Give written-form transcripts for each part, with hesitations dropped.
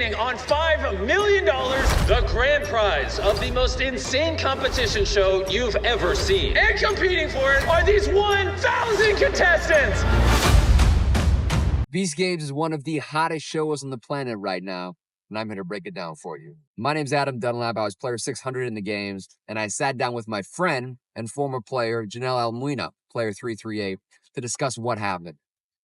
bidding on $5 million, the grand prize of the most insane competition show you've ever seen. And competing for it are these 1,000 contestants. Beast Games is one of the hottest shows on the planet right now, and I'm here to break it down for you. My name's Adam Dunlap. I was player 600 in the games, and I sat down with my friend and former player, Janell Almuina, player 338, to discuss what happened.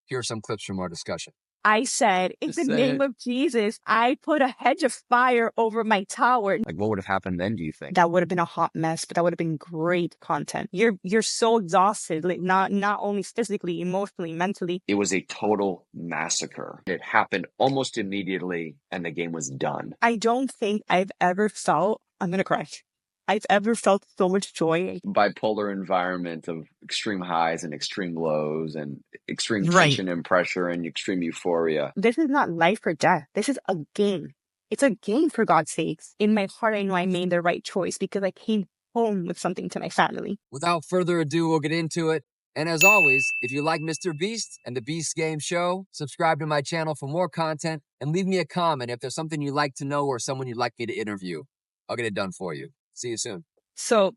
Here are some clips from our discussion. I said, in the name of Jesus, I put a hedge of fire over my tower. Like, what would have happened then, do you think? That would have been a hot mess, but that would have been great content. You're so exhausted, like not only physically, emotionally, mentally. It was a total massacre. It happened almost immediately, and the game was done. I don't think I've ever felt, I'm going to cry. I've ever felt so much joy. Bipolar environment of extreme highs and extreme lows and extreme tension and pressure and extreme euphoria. This is not life or death. This is a game. It's a game, for God's sakes. In my heart, I know I made the right choice because I came home with something to my family. Without further ado, we'll get into it. And as always, if you like Mr. Beast and the Beast Game Show, subscribe to my channel for more content and leave me a comment if there's something you'd like to know or someone you'd like me to interview. I'll get it done for you. See you soon. So,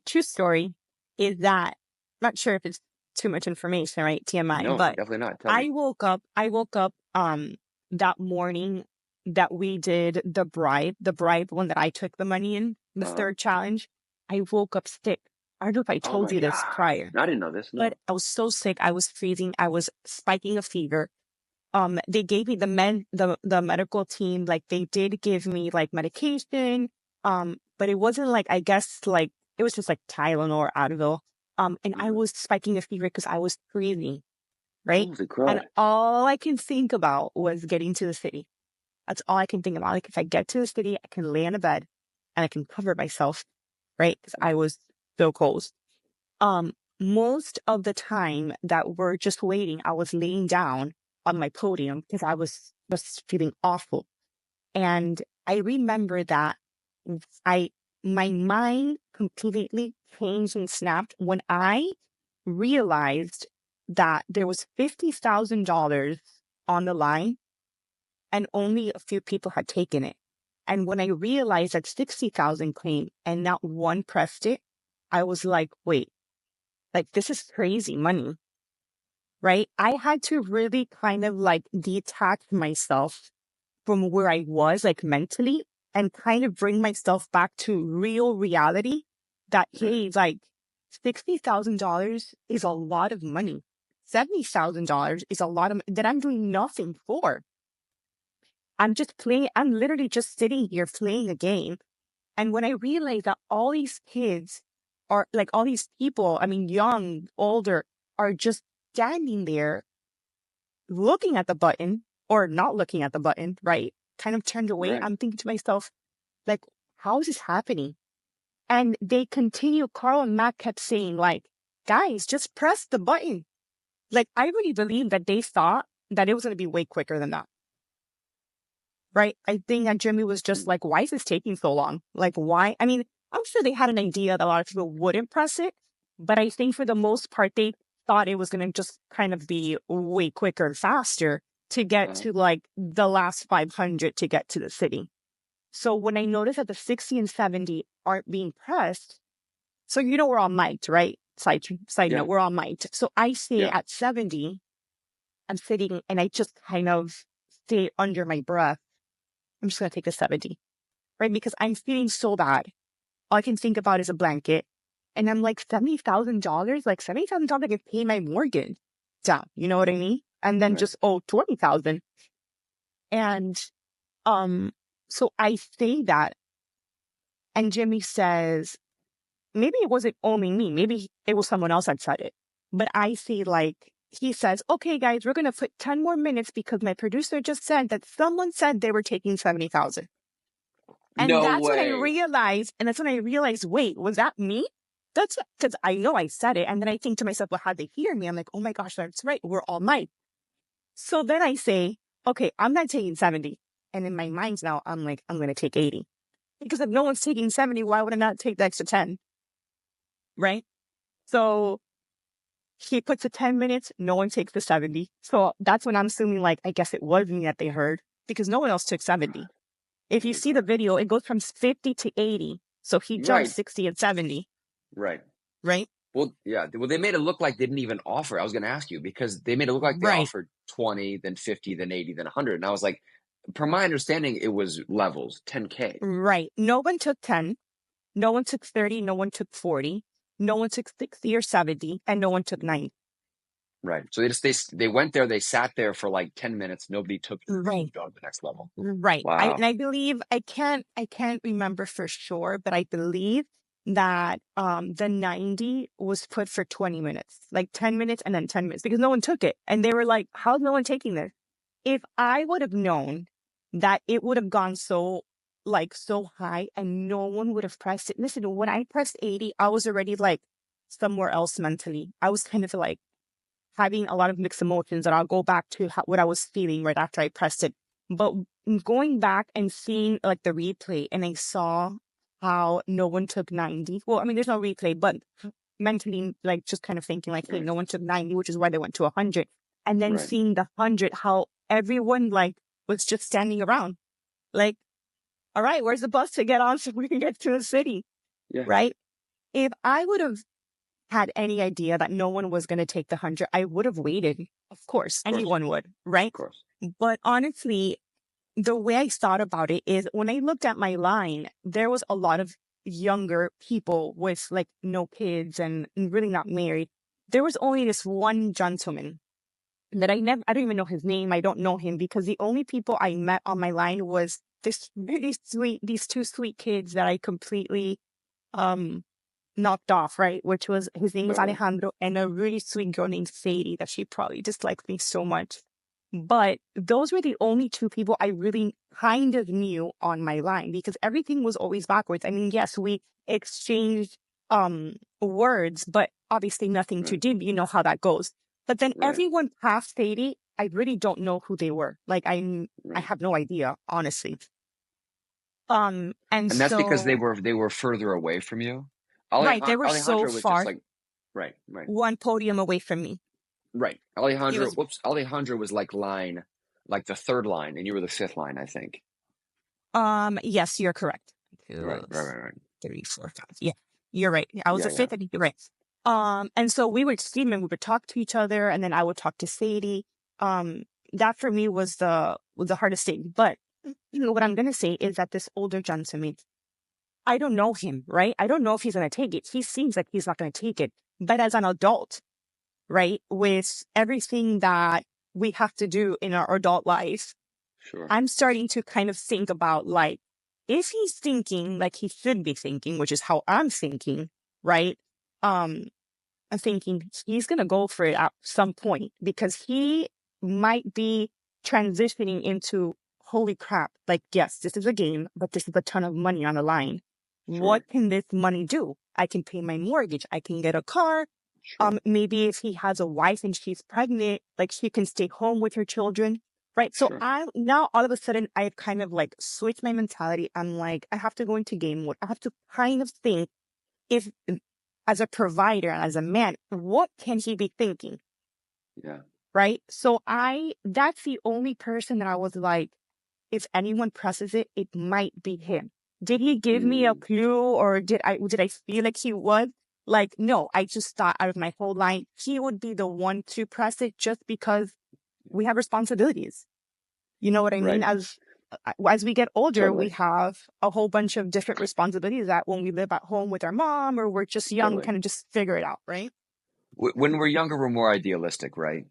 true story is that, not sure if it's too much information, right? TMI. No, but definitely not. I woke up that morning that we did the bribe one that I took the money in, the third challenge. I woke up sick. I don't know if I told you this prior. I didn't know this. No. But I was so sick. I was freezing. I was spiking a fever. They gave me the medical team, like they did give me like medication. But it wasn't like, I guess, like, it was just like Tylenol or Advil. And I was spiking a fever because I was freezing, right? And all I can think about was getting to the city. That's all I can think about. Like, if I get to the city, I can lay in a bed and I can cover myself, right? Because I was so cold. Most of the time that we're just waiting, I was laying down on my podium because I was just feeling awful. And I remember that my mind completely changed and snapped when I realized that there was $50,000 on the line and only a few people had taken it. And when I realized that 60,000 came and not one pressed it, I was like, wait, like this is crazy money, right? I had to really kind of like detach myself from where I was, like mentally, and kind of bring myself back to real reality that, hey, like $60,000 is a lot of money. $70,000 is a lot of that I'm doing nothing for. I'm just playing. I'm literally just sitting here playing a game. And when I realized that all these kids are like, all these people, I mean, young, older, are just standing there looking at the button or not looking at the button, right? Kind of turned away. Right. I'm thinking to myself, like, how is this happening? And they continue, Carl and Matt kept saying, like, guys, just press the button. Like, I really believe that they thought that it was going to be way quicker than that. Right? I think that Jimmy was just like, why is this taking so long? Like, why? I mean, I'm sure they had an idea that a lot of people wouldn't press it, but I think for the most part, they thought it was going to just kind of be way quicker and faster to get to like the last 500 to get to the city. So when I noticed that the 60 and 70 aren't being pressed, so you know we're all mic'd, right? Side note, we're all mic'd. So I say at 70, I'm sitting and I just kind of stay under my breath. I'm just going to take the 70, right? Because I'm feeling so bad. All I can think about is a blanket. And I'm like, $70,000? Like $70,000 I can pay my mortgage down. You know what I mean? And then just owe $20,000. And so I say that, and Jimmy says, maybe it wasn't only me. Maybe it was someone else that said it. But I say, like, he says, okay, guys, we're going to put 10 more minutes because my producer just said that someone said they were taking 70,000. And when I realized, wait, was that me? That's because I know I said it. And then I think to myself, well, how'd they hear me? I'm like, oh my gosh, that's right. We're all mic'd. So then I say, okay, I'm not taking 70. And in my mind now, I'm like, I'm going to take 80. Because if no one's taking 70, why would I not take the extra 10? Right? So he puts the 10 minutes, no one takes the 70. So that's when I'm assuming, like, I guess it was me that they heard. because no one else took 70. If you see the video, it goes from 50 to 80. So he jumped Right. 60 and 70, Right. right? Well, yeah. Well, they made it look like they didn't even offer. I was going to ask you because they made it look like they Right. offered 20, then 50, then 80, then 100. And I was like, per my understanding, it was levels, 10K. Right. No one took 10. No one took 30. No one took 40. No one took 60 or 70. And no one took 90. Right. So they went there, they sat there for like 10 minutes. Nobody took it. Right. Go to the next level. Right. Wow. And I believe, I can't remember for sure, but I believe that the 90 was put for 20 minutes, like 10 minutes and then 10 minutes, because no one took it. And they were like, how's no one taking this? If I would have known that it would have gone so high and no one would have pressed it. Listen, when I pressed 80, I was already like somewhere else mentally. I was kind of like having a lot of mixed emotions, and I'll go back to what I was feeling right after I pressed it. But going back and seeing like the replay, and I saw how no one took 90. Well, I mean, there's no replay, but mentally, like just kind of thinking like, hey, no one took 90, which is why they went to 100. And then seeing the 100, how everyone like was just standing around, like, all right, where's the bus to get on so we can get to the city? Yeah. Right? If I would have had any idea that no one was going to take the 100, I would have waited. Of course, anyone would, right? Of course. But honestly, the way I thought about it is when I looked at my line, there was a lot of younger people with like no kids and really not married. There was only this one gentleman that I don't even know his name. I don't know him because the only people I met on my line was these two sweet kids that I completely knocked off, right? Which was, his name was Alejandro, and a really sweet girl named Sadie that she probably disliked me so much. But those were the only two people I really kind of knew on my line, because everything was always backwards. I mean, yes, we exchanged words, but obviously nothing to do. You know how that goes. But then everyone past Sadie, I really don't know who they were. Like I have no idea, honestly. And that's so, because they were further away from you. Right, they were so Alejandro was far. just like, right. One podium away from me. Right. Alejandro was like the third line, and you were the fifth line, I think. Yes, you're correct. Right. 3, 4, 5. Yeah, you're right. I was the fifth, and you're right. And so we would see and we would talk to each other, and then I would talk to Sadie. That for me was the hardest thing. But you know what I'm gonna say is that this older gentleman, I don't know him, right? I don't know if he's gonna take it. He seems like he's not gonna take it. But as an adult, right, with everything that we have to do in our adult life, I'm starting to kind of think about, like, if he's thinking like he should be thinking, which is how I'm thinking, right? I'm thinking he's going to go for it at some point, because he might be transitioning into, holy crap, like, yes, this is a game, but this is a ton of money on the line. What can this money do? I can pay my mortgage. I can get a car. Maybe if he has a wife and she's pregnant, like, she can stay home with her children. Right. So now all of a sudden I've kind of like switched my mentality. I'm like, I have to go into game mode. I have to kind of think, if as a provider, as a man, what can he be thinking? Yeah. Right. So that's the only person that I was like, if anyone presses it, it might be him. Did he give me a clue, or did I feel like he would? Like, no, I just thought out of my whole line, he would be the one to press it, just because we have responsibilities. You know what I mean? As we get older, we have a whole bunch of different responsibilities that when we live at home with our mom, or we're just young, kind of just figure it out, right? When we're younger, we're more idealistic, right?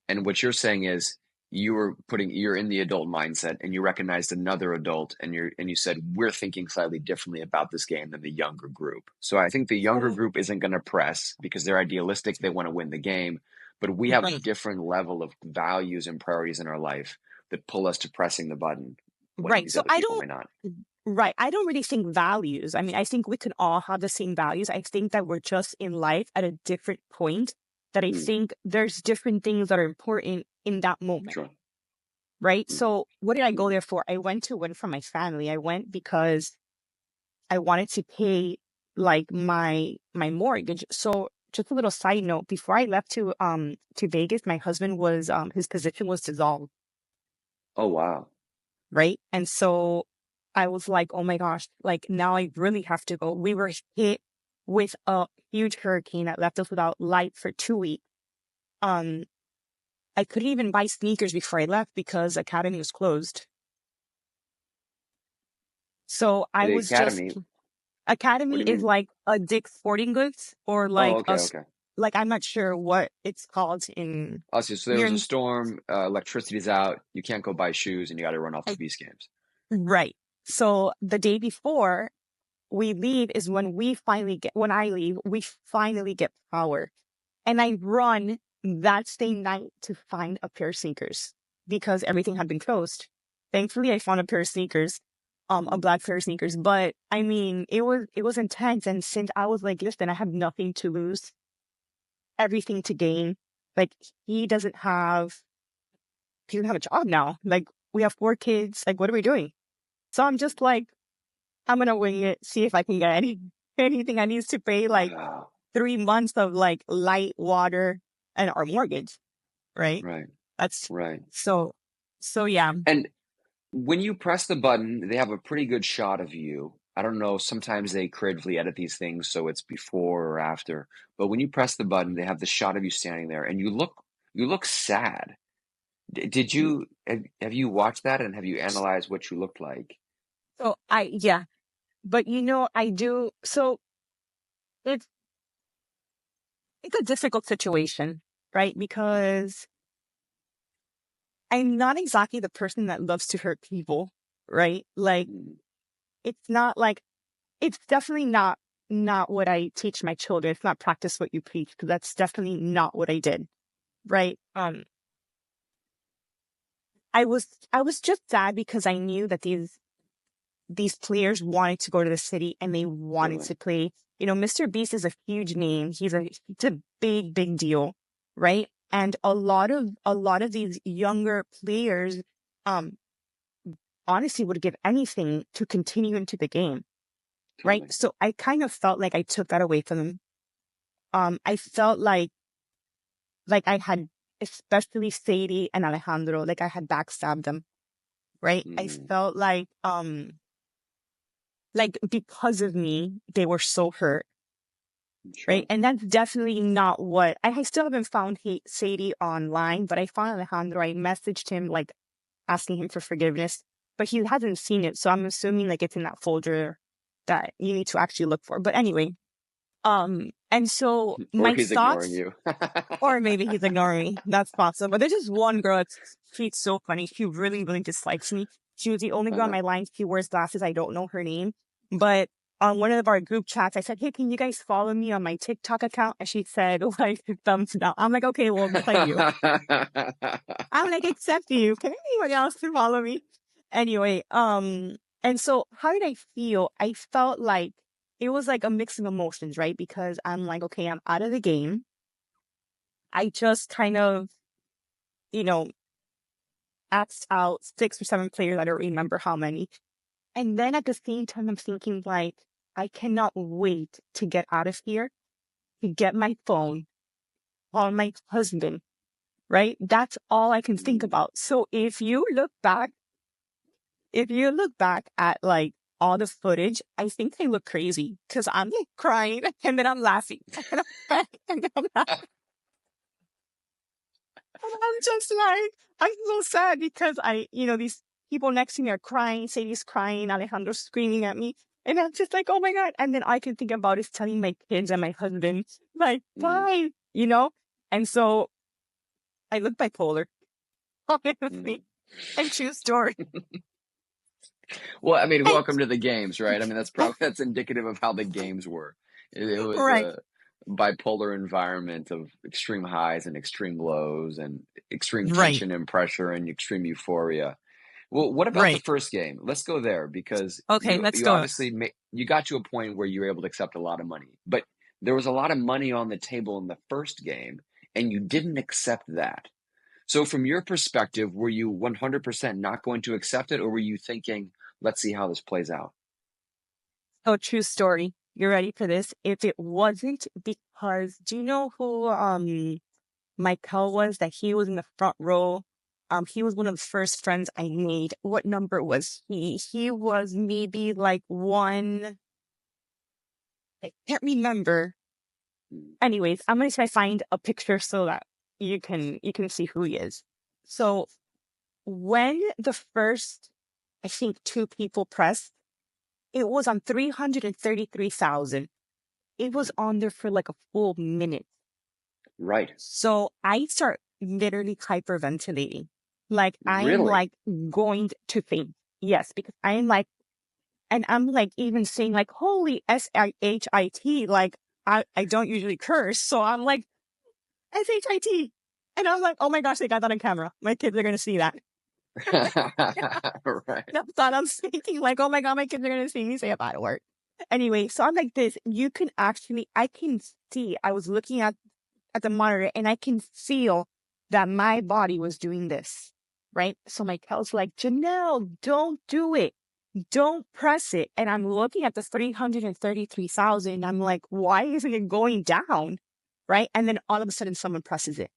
And what you're saying is you're in the adult mindset, and you recognized another adult, and you said, we're thinking slightly differently about this game than the younger group. So I think the younger group isn't going to press because they're idealistic. They want to win the game. But we have a different level of values and priorities in our life that pull us to pressing the button. So I don't really think values. I mean, I think we can all have the same values. I think that we're just in life at a different point, that I think there's different things that are important in that moment. Right. So what did I go there for? I went to win for my family. I went because I wanted to pay like my mortgage. So just a little side note, before I left to Vegas, my husband was his position was dissolved. Oh wow. right? And so I was like, oh my gosh, like now I really have to go. We were hit with a huge hurricane that left us without light for 2 weeks. I couldn't even buy sneakers before I left because Academy was closed. So I The was just, academy. What Academy do you is mean? like a Dick's Sporting Goods or Oh, like okay, okay. like I'm not sure what it's called in I see. So there here was a in storm, electricity's out, you can't go buy shoes, and you got to run off to I- Beast Games. right. So the day before we leave is when when I leave, we finally get power. And I run that same night to find a pair of sneakers because everything had been closed. Thankfully, I found a pair of sneakers, a black pair of sneakers. But I mean, it was intense. And since I was like, listen, I have nothing to lose, everything to gain. Like he doesn't have a job now. Like we have 4 kids. Like what are we doing? So I'm just like, I'm gonna wing it, see if I can get anything I need to pay like Wow. 3 months of like light, water, and our mortgage, right? Right, That's right. so yeah. And when you press the button, they have a pretty good shot of you. I don't know, sometimes they creatively edit these things so it's before or after. But when you press the button, they have the shot of you standing there and you look sad. Did you have you watched that and have you analyzed what you looked like? So yeah, but I do. So it's it's a difficult situation, right? Because I'm not exactly the person that loves to hurt people, right? Like Mm, it's not like it's definitely not what I teach my children. It's not practice what you preach because that's definitely not what I did, right? I was just sad because I knew that these players wanted to go to the city and they wanted totally. to play. Mr. Beast is a huge name. It's a big deal, right? And a lot of these younger players, um, honestly would give anything to continue into the game, right? Totally. So I kind of felt like I took that away from them. I felt like I had, especially Sadie and Alejandro, like I had backstabbed them, right? I Mm, felt like because of me, they were so hurt, right? sure. And that's definitely not what I still haven't found Sadie online, but I found Alejandro. I messaged him like asking him for forgiveness, but he hasn't seen it. So I'm assuming like it's in that folder that you need to actually look for. But anyway, and so Or my he's ignoring thoughts, you. or maybe he's ignoring me. That's possible. But there's just one girl. She's so funny. She really dislikes me. She was the only girl on Uh-huh. my line. She wears glasses. I don't know her name. But on one of our group chats, I said, hey, can you guys follow me on my TikTok account? And she said, like, thumbs down. I'm like, okay, well, just like you. I'm like, except you. Can anyone else follow me? Anyway, and so how did I feel? I felt like it was like a mix of emotions, right? Because I'm like, okay, I'm out of the game. I just kind of, you know, asked out 6 or 7 players. I don't remember how many. And then at the same time, I'm thinking like, I cannot wait to get out of here, to get my phone, call my husband, right? That's all I can think Mm. about. So if you look back at like all the footage, I think I look crazy because I'm like crying and then I'm laughing and I'm crying and then I'm laughing. And I'm just like, I'm so sad because these people next to me are crying, Sadie's crying, Alejandro's screaming at me. And I'm just like, oh my God. And then I can think about is telling my kids and my husband, like, Mm. bye, you know? And so I look bipolar, Mm. honestly, and true story. Well, I mean, And, welcome to the games, right? I mean, that's indicative of how the games were. It was right, a bipolar environment of extreme highs and extreme lows and extreme right, tension and pressure and extreme euphoria. Well, what about the right. first game? Let's go there because Okay, you let's you go. obviously you got to a point where you were able to accept a lot of money, but there was a lot of money on the table in the first game, and you didn't accept that. So, from your perspective, were you 100% not going to accept it, or were you thinking, let's see how this plays out? Oh, true story. You ready for this? If it wasn't because, do you know who Michael was? That he was in the front row He was one of the first friends I made. What number was he? He was maybe like one. I can't remember. Anyways, I'm gonna try to find a picture so that you can see who he is. So when the first, I think, 2 people pressed, it was on 333,000. It was on there for like a full minute. Right. So I start literally hyperventilating. Like I am Really? like going to faint. Yes, because I am like, and I'm like even saying like, holy S-I-H-I-T. Like I don't usually curse. So I'm like, S-H-I-T. And I'm like, oh my gosh, they got that on camera. My kids are going to see that. Right. I thought I'm speaking like, oh my God, my kids are going to see me say a bad word. Anyway, so I'm like this. You can actually, I can see, I was looking at the monitor and I can feel that my body was doing this, right? So my Kel's like, Janell, don't do it. Don't press it. And I'm looking at the 333,000. I'm like, why isn't it going down? Right? And then all of a sudden someone presses it.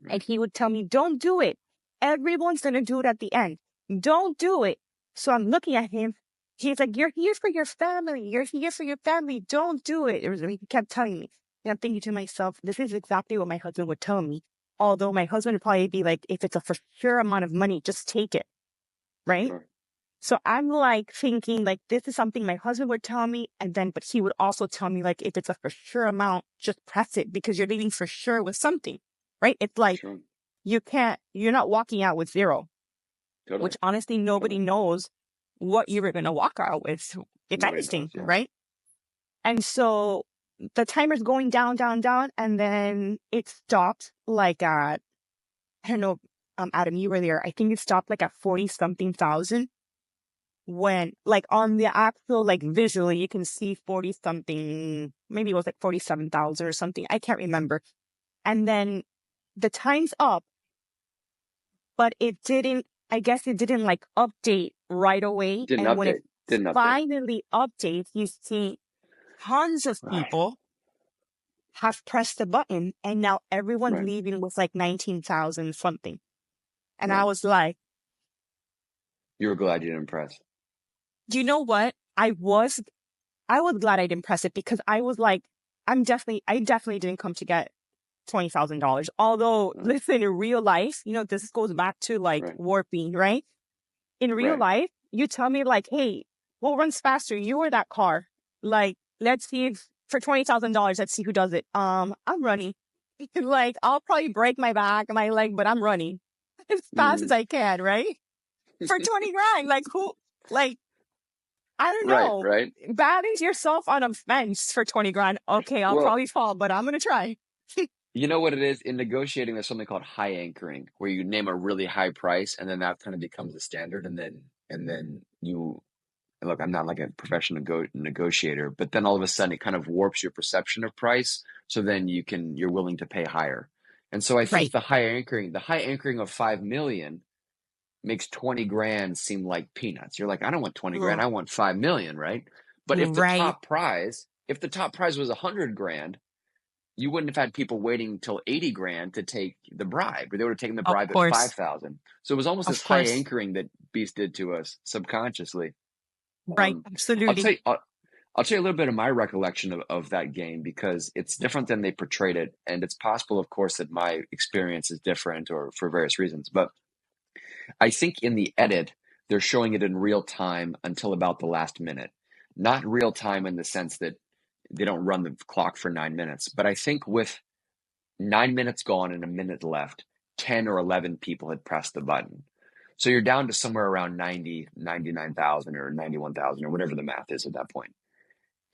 And he would tell me, don't do it. Everyone's going to do it at the end. Don't do it. So I'm looking at him. He's like, you're here for your family. You're here for your family. Don't do it. He kept telling me. And I'm thinking to myself, this is exactly what my husband would tell me. Although my husband would probably be like, if it's a for sure amount of money, just take it. Right? Sure. So I'm like thinking like, this is something my husband would tell me. And then, but he would also tell me like, if it's a for sure amount, just press it because you're leaving for sure with something. Right? It's like, Sure. you're not walking out with zero, Totally. which honestly, nobody knows what you were going to walk out with, if Nobody anything, knows, yeah. right? And so the timer's going down, down, down, and then it stopped like at, I don't know, Adam, you were there. I think it stopped like at 40-something thousand. When like on the actual like visually, you can see 40-something, maybe it was like 47,000 or something. I can't remember. And then the time's up, but it didn't, I guess it didn't like update right away. Didn't and when update. it Didn't update. finally updates, you see tons of Right. people have pressed the button and now everyone's Right. leaving with like 19,000 something. And I Right. was like, You were glad you didn't press. do you know what? I was glad I didn't press it because I was like, I definitely didn't come to get $20,000. Although, Right. listen, in real life, this goes back to like Right. warping, right? In real Right. life, you tell me like, hey, what runs faster, you or that car? Like, let's see if for $20,000, let's see who does it. I'm running. Like, I'll probably break my back and my leg, but I'm running as fast as I can, right? For 20 grand, like who, like, I don't know. Right. Balance yourself on a fence for 20 grand. Okay, I'll Well, probably fall, but I'm going to try. you know what it is? In negotiating, there's something called high anchoring, where you name a really high price, and then that kind of becomes the standard, and then you look. I'm not like a professional negotiator, but then all of a sudden it kind of warps your perception of price, so then you're willing to pay higher. And so I think Right. the high anchoring of 5 million makes 20 grand seem like peanuts. You're like, I don't want 20 grand, I want 5 million, right? But if the Right. top prize was 100 grand, you wouldn't have had people waiting till 80 grand to take the bribe, or they would have taken the Of bribe at course. 5,000. So it was almost Of this high course. anchoring that Beast did to us subconsciously. Right. I'll Absolutely. tell you a little bit of my recollection of that game, because it's different than they portrayed it. And it's possible, of course, that my experience is different or for various reasons. But I think in the edit, they're showing it in real time until about the last minute. Not real time in the sense that they don't run the clock for 9 minutes. But I think with 9 minutes gone and a minute left, 10 or 11 people had pressed the button. So you're down to somewhere around 90, 99,000 or 91,000 or whatever the math is at that point.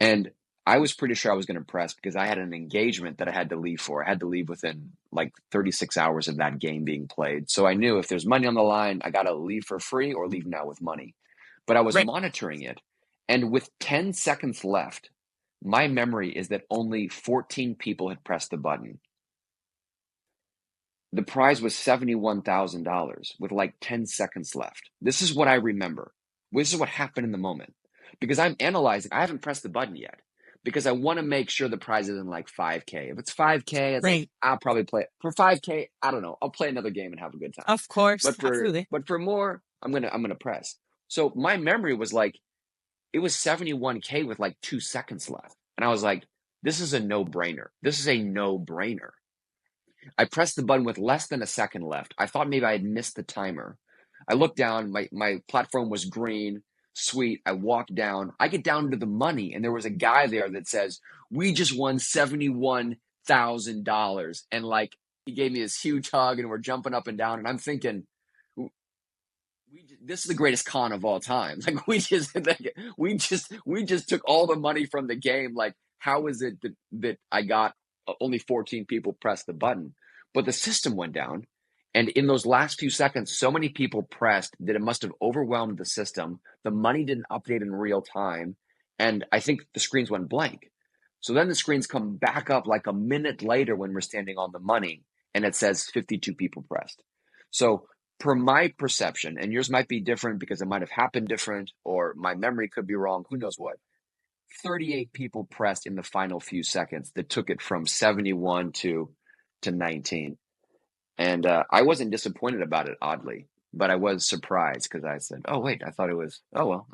And I was pretty sure I was going to press because I had an engagement that I had to leave for. I had to leave within like 36 hours of that game being played. So I knew if there's money on the line, I got to leave for free or leave now with money. But I was Right. monitoring it. And with 10 seconds left, my memory is that only 14 people had pressed the button. The prize was $71,000 with like 10 seconds left. This is what I remember. This is what happened in the moment. Because I'm analyzing, I haven't pressed the button yet. because I want to make sure the prize isn't like 5K. If it's 5K, it's Right. like, I'll probably play it. For 5K, I don't know. I'll play another game and have a good time. Of course. But Absolutely. for more, I'm gonna press. So my memory was like, it was 71K with like 2 seconds left. And I was like, this is a no-brainer. This is a no-brainer. I pressed the button with less than a second left. I thought maybe I had missed the timer. I looked down, my platform was green. Sweet. I walked down. I get down to the money, and there was a guy there that says, we just won $71,000. And like, he gave me this huge hug, and we're jumping up and down. And I'm thinking, this is the greatest con of all time. Like, we just took all the money from the game. Like, how is it that I got only 14 people pressed the button? But the system went down. And in those last few seconds, so many people pressed that it must have overwhelmed the system. The money didn't update in real time. And I think the screens went blank. So then the screens come back up like a minute later when we're standing on the money, and it says 52 people pressed. So per my perception, and yours might be different because it might have happened different, or my memory could be wrong, who knows what, 38 people pressed in the final few seconds that took it from 71 to 19. And I wasn't disappointed about it, oddly, but I was surprised because I said, "Oh wait, I thought it was. Oh well,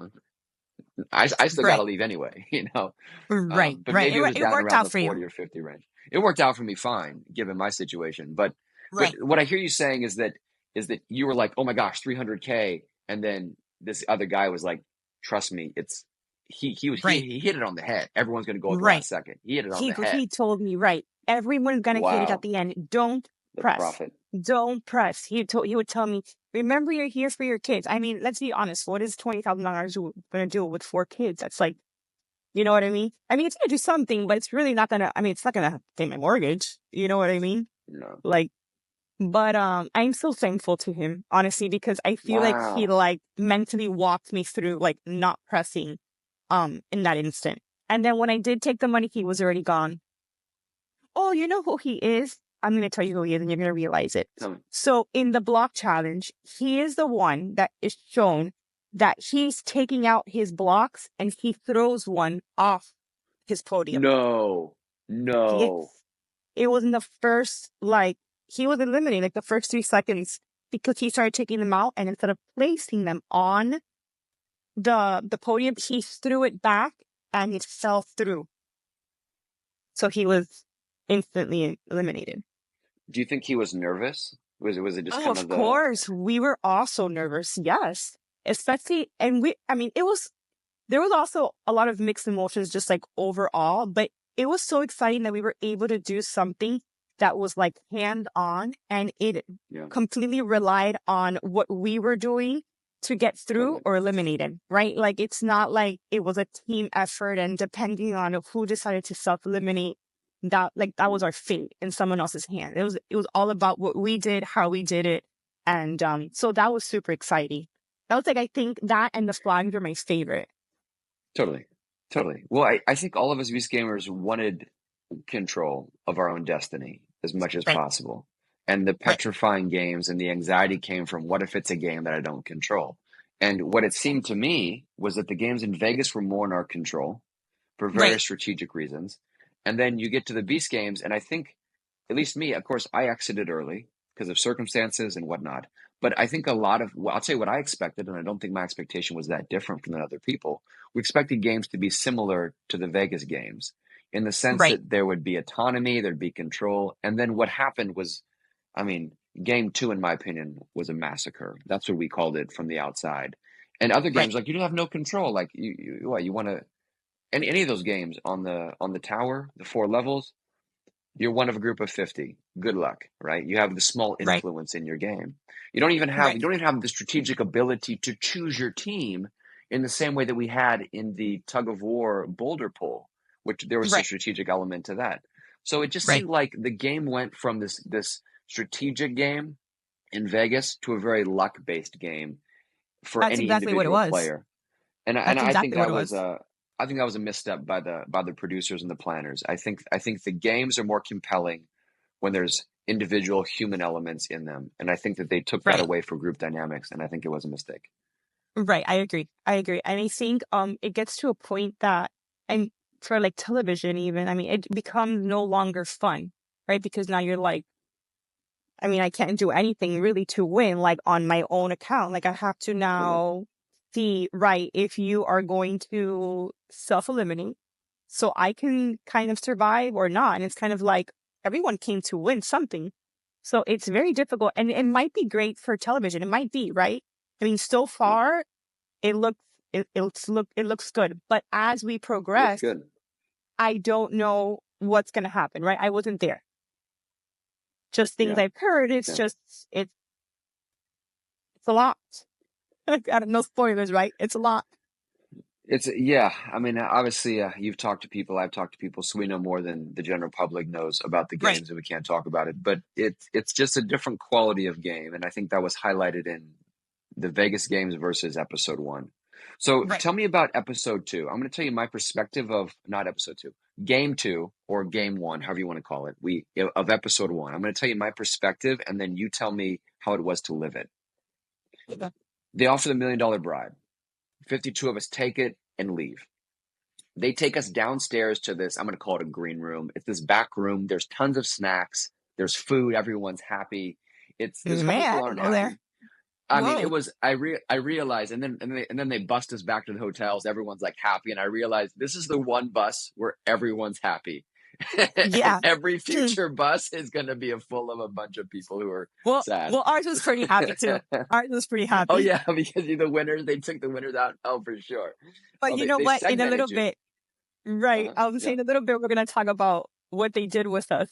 I still got to Right. leave anyway, you know." Right. But Right. maybe it was It down worked around out the for you. 40 or 50 range. It worked out for me fine, given my situation. But Right. what I hear you saying is that you were like, "Oh my gosh, 300K," and then this other guy was like, "Trust me, it's." He Right. hit it on the head. Everyone's going to go at the Right. last second. He hit it on the head. He told me, right, everyone's gonna hit it at Wow, the end. Don't the press. prophet. Don't press. He would tell me, remember you're here for your kids. I mean, let's be honest. What is $20,000 gonna do with 4 kids? That's like, you know what I mean? I mean, it's gonna do something, but it's really not gonna. I mean, it's not gonna pay my mortgage. You know what I mean? No. Like, but I'm so thankful to him, honestly, because I feel like he Wow. like mentally walked me through like not pressing, in that instant. And then when I did take the money, he was already gone. Oh, you know who he is? I'm going to tell you who he is, and you're going to realize it. Tell me. So in the block challenge, he is the one that is shown that he's taking out his blocks and he throws one off his podium. No. Yes. It was in the first, like, he was eliminated like the first 3 seconds because he started taking them out, and instead of placing them on the podium, he threw it back and it fell through. So he was instantly eliminated. Do you think he was nervous? Was it just Oh, kind of of the course. We were also nervous. Yes. Especially, and I mean, there was also a lot of mixed emotions just like overall, but it was so exciting that we were able to do something that was like hand on, and it yeah. completely relied on what we were doing to get through Totally. or eliminated, right? Like, it's not like it was a team effort, and depending on who decided to self-eliminate, that was our fate in someone else's hand. It was all about what we did, how we did it. And so that was super exciting. That was like, I think that and the flags were my favorite. Totally. Well, I think all of us Beast gamers wanted control of our own destiny as much as Right. possible. And the petrifying games and the anxiety came from, what if it's a game that I don't control? And what it seemed to me was that the games in Vegas were more in our control for very Right. strategic reasons. And then you get to the Beast games, and I think, at least me, of course, I exited early because of circumstances and whatnot. But I think I'll tell you what I expected, and I don't think my expectation was that different from the other people. We expected games to be similar to the Vegas games in the sense Right. that there would be autonomy, there'd be control. And then what happened was, I mean, game 2, in my opinion, was a massacre. That's what we called it from the outside. And other games, Right. like, you have no control. Like, you want to, any of those games on the tower, the 4 levels, you're one of a group of 50. Good luck, right? You have the small Right. influence in your game. You don't even have the strategic ability to choose your team in the same way that we had in the tug of war boulder pull, which there was a Right. strategic element to that. So it just Right. seemed like the game went from this strategic game in Vegas to a very luck-based game for That's any exactly what it individual was. player. And That's I think exactly what that it was was. I think that was a misstep by the producers and the planners. I think the games are more compelling when there's individual human elements in them, and I think that they took that Right. away for group dynamics, and I think it was a mistake. Right. I agree. And I think it gets to a point that, and for like television even, I mean, it becomes no longer fun, right? Because now you're like, I mean, I can't do anything really to win, like on my own account. Like I have to now see, right, if you are going to self-eliminate so I can kind of survive or not. And it's kind of like everyone came to win something. So it's very difficult. And it might be great for television. It might be, right? I mean, so far it looks it looks good. But as we Looks progress, good. I don't know what's gonna happen, right? I wasn't there. Just things Yeah. I've heard. It's Yeah. just it's a lot. I don't know spoilers, right? It's a lot. It's yeah. I mean, obviously, you've talked to people. I've talked to people, so we know more than the general public knows about the Right. games, and we can't talk about it. But it's just a different quality of game, and I think that was highlighted in the Vegas games versus episode 1. So Right. tell me about episode 2. I'm going to tell you my perspective of not episode 2, game 2 or game 1, however you want to call it. Of episode 1. I'm going to tell you my perspective, and then you tell me how it was to live it. Okay. They offer the $1 million bribe. 52 of us take it and leave. They take us downstairs to this, I'm going to call it a green room. It's this back room. There's tons of snacks. There's food. Everyone's happy. There's a couple Man, people I aren't didn't go happy. there. I mean, Whoa. it was, I realized, and then they bust us back to the hotels. Everyone's like happy. And I realized this is the one bus where everyone's happy. And Yeah. every future bus is going to be full of a bunch of people who are sad. Well, ours was pretty happy too. Ours was pretty happy. Oh yeah, because you're the winners. They took the winners out. Oh, for sure. But Oh, you know they what? In a little segmented you. bit, right? Uh-huh. I was saying a little bit, we're gonna talk about what they did with us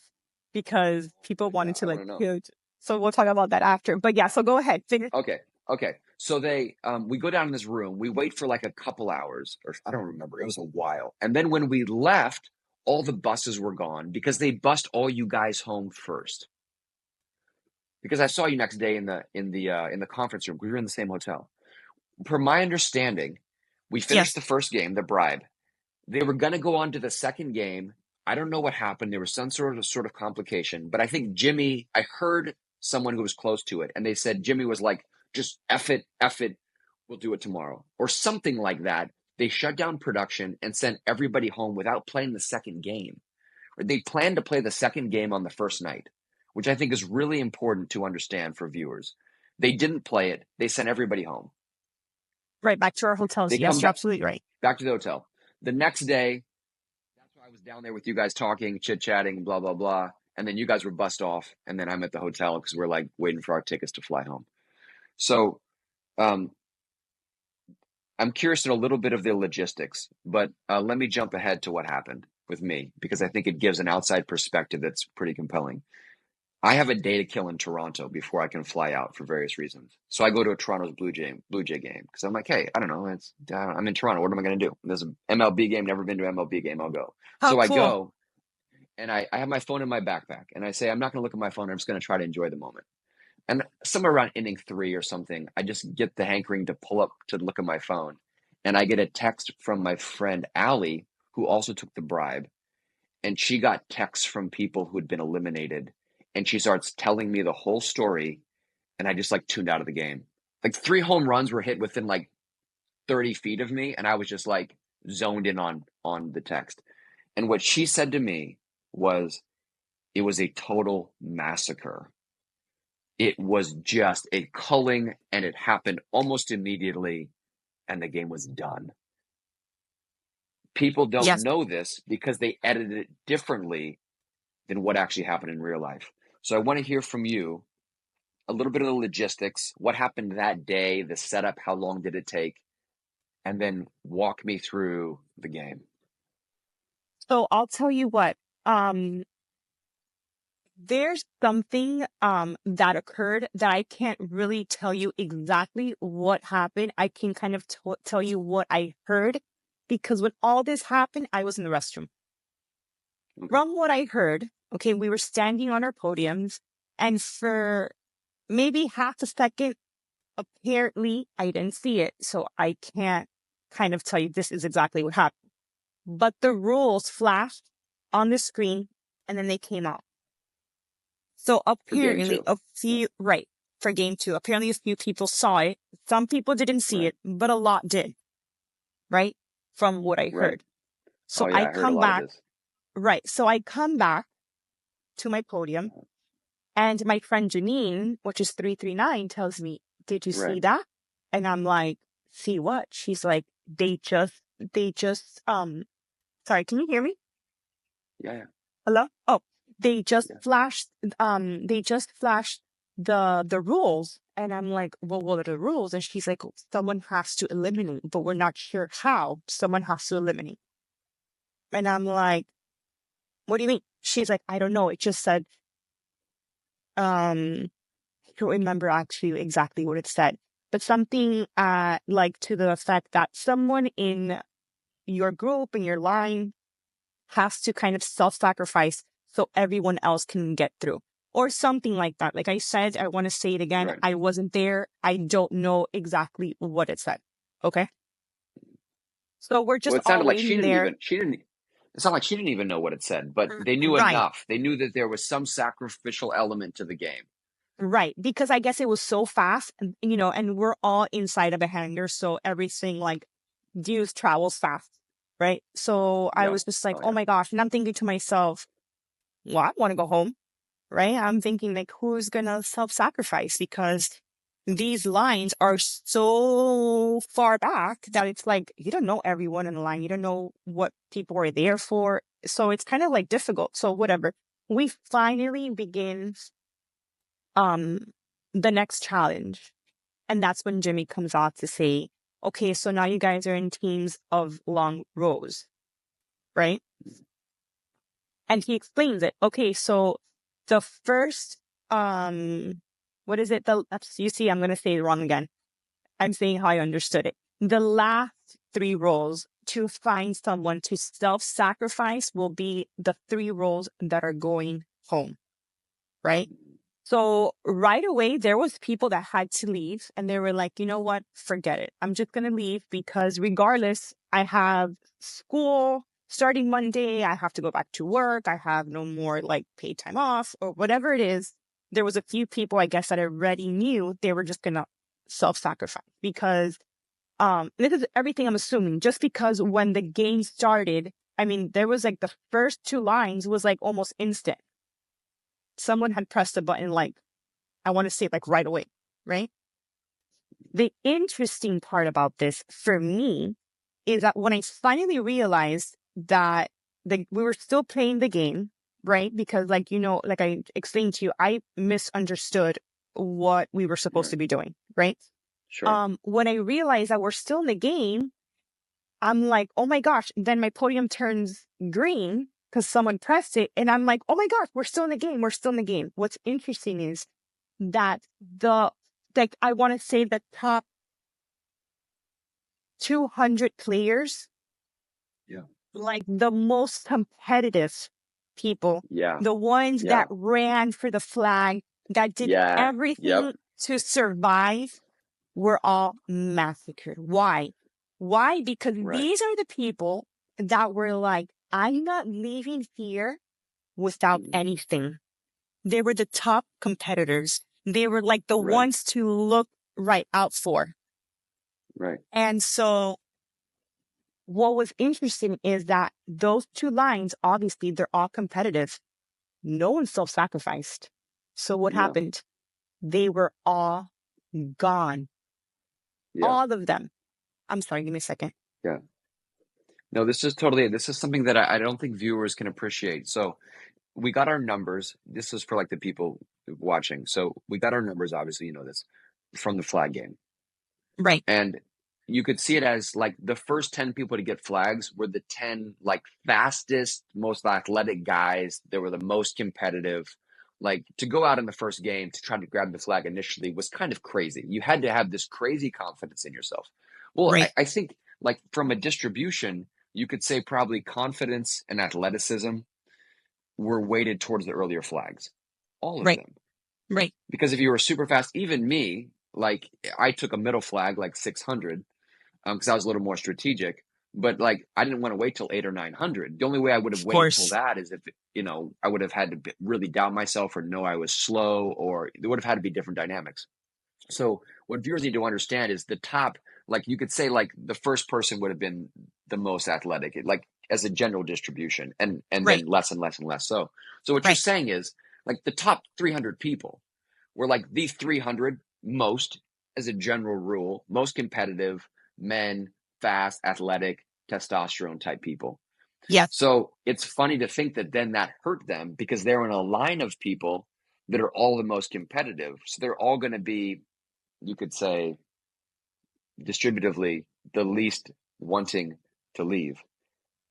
because people wanted to I like want to know. huge. So we'll talk about that after. But yeah, so go ahead. Finish. Okay. So we go down in this room. We wait for like a couple hours, or I don't remember. It was a while. And then when we left, all the buses were gone because they bussed all you guys home first. Because I saw you next day in the conference room. We were in the same hotel. Per my understanding, we finished the first game, the bribe. They were going to go on to the second game. I don't know what happened. There was some sort of complication, but I think Jimmy, I heard someone who was close to it, and they said Jimmy was like, just F it, we'll do it tomorrow, or something like that. They shut down production and sent everybody home without playing the second game. Or they planned to play the second game on the first night, which I think is really important to understand for viewers. They didn't play it. They sent everybody home. Right, back to our hotels. They Yes, come you're back, absolutely right. back to the hotel. The next day, that's why I was down there with you guys talking, chit-chatting, blah, blah, blah. And then you guys were bussed off. And then I'm at the hotel because we're like waiting for our tickets to fly home. So I'm curious in a little bit of the logistics, but let me jump ahead to what happened with me because I think it gives an outside perspective that's pretty compelling. I have a day to kill in Toronto before I can fly out for various reasons. So I go to a Toronto's Blue Jay game because I'm like, hey, I don't know. I'm in Toronto. What am I going to do? There's an MLB game. Never been to an MLB game. I'll go. So I go and I have my phone in my backpack and I say, I'm not going to look at my phone. I'm just going to try to enjoy the moment. And somewhere around inning 3 or something, I just get the hankering to pull up to look at my phone. And I get a text from my friend Allie, who also took the bribe. And she got texts from people who had been eliminated. And she starts telling me the whole story. And I just like tuned out of the game. Like 3 home runs were hit within like 30 feet of me. And I was just like zoned in on the text. And what she said to me was, it was a total massacre. It was just a culling and it happened almost immediately. And the game was done. People don't know this because they edited it differently than what actually happened in real life. So I want to hear from you a little bit of the logistics, what happened that day, the setup, how long did it take, and then walk me through the game. So I'll tell you what, there's something that occurred that I can't really tell you exactly what happened. I can kind of tell you what I heard because when all this happened, I was in the restroom. From what I heard, okay, we were standing on our podiums and for maybe half a second, apparently I didn't see it. So I can't kind of tell you this is exactly what happened. But the rules flashed on the screen and then they came out. So apparently for game 2, apparently a few people saw it. Some people didn't see it, but a lot did. Right? From what I heard. So Oh yeah, I I heard a come lot of back, this. right. So I come back to my podium, and my friend Janine, which is 339, tells me, "Did you see Right. that?" And I'm like, "See what?" She's like, they just, sorry, can you hear me? Yeah, yeah, Hello? Oh, yeah. they just flashed the rules. And I'm like, "Well, what are the rules?" And she's like, "Someone has to eliminate, but we're not sure how someone has to eliminate." And I'm like, "What do you mean?" She's like, "I don't know. It just said, I don't remember actually exactly what it said, but something like to the effect that someone in your group, in your line, has to kind of self-sacrifice so everyone else can get through." Or something like that. Like I said, I want to say it again. Right. I wasn't there. I don't know exactly what it said. Okay. So we're Well, just it all sounded like waiting there. she didn't. It sounded like she didn't even know what it said, but they knew Right. enough. They knew that there was some sacrificial element to the game. Right. Because I guess it was so fast, and we're all inside of a hangar. So everything like news travels fast. Right. So I Yeah. was just like, Oh "Oh yeah. my gosh." And I'm thinking to myself, well, I want to go home. Right. I'm thinking like, who's going to self-sacrifice? Because these lines are so far back that it's like, you don't know everyone in the line. You don't know what people are there for. So it's kind of like difficult. So whatever. We finally begin um the next challenge. And that's when Jimmy comes out to say, "Okay, so now you guys are in teams of long rows," right? And he explains it. Okay, so the first, what is it? You see, I'm going to say it wrong again. I'm saying how I understood it. The last three roles to find someone to self-sacrifice will be the three roles that are going home, right? So right away, there was people that had to leave, and they were like, "You know what? Forget it. I'm just going to leave because regardless, I have school starting Monday. I have to go back to work. I have no more like paid time off or whatever it is." There was a few people, I guess, that already knew they were just going to self-sacrifice because this is everything I'm assuming, just because when the game started, I mean, there was like the first two lines was like almost instant. Someone had pressed a button like, I want to say like right away, right? The interesting part about this for me is that when I finally realized that we were still playing the game, right? Because like I explained to you, I misunderstood what we were supposed Right. to be doing, right? Sure. When I realized that we're still in the game, I'm like, "Oh my gosh." Then my podium turns green because someone pressed it. And I'm like, "Oh my gosh, we're still in the game. We're still in the game." What's interesting is that I want to say the top 200 players, Yeah. like the most competitive people, Yeah. the ones Yeah. that ran for the flag, that did Yeah. Yep. everything to survive, were all massacred. Why? Why? Because Right. these are the people that were like, "I'm not leaving here without Mm. anything." They were the top competitors. They were like the Right. ones to look right out for. Right. And so what was interesting is that those two lines, obviously, they're all competitive. No one self-sacrificed. So what No. happened? They were all gone. Yeah. All of them. I'm sorry, give me a second. Yeah. No, this is something that I don't think viewers can appreciate. So we got our numbers. This is for like the people watching. So we got our numbers, obviously, you know this, from the flag game. Right. And you could see it as like the first 10 people to get flags were the 10 like fastest, most athletic guys. They were the most competitive. Like to go out in the first game to try to grab the flag initially was kind of crazy. You had to have this crazy confidence in yourself. Well, Right. I think like from a distribution, you could say probably confidence and athleticism were weighted towards the earlier flags. All of Right. them. Right. Because if you were super fast, even me, like I took a middle flag like 600 because I was a little more strategic. But like I didn't want to wait till 800 or 900. The only way I would have Of waited till course. that is if I would have had to really doubt myself or know I was slow, or there would have had to be different dynamics. So what viewers need to understand is the top, like you could say, like the first person would have been the most athletic. Like as a general distribution, and then Right. less and less and less. So what you're Right. saying is like the top 300 people were like these 300 most, as a general rule, most competitive men, fast, athletic, testosterone type people. Yes. So it's funny to think that then that hurt them because they're in a line of people that are all the most competitive. So they're all going to be, you could say, distributively the least wanting to leave.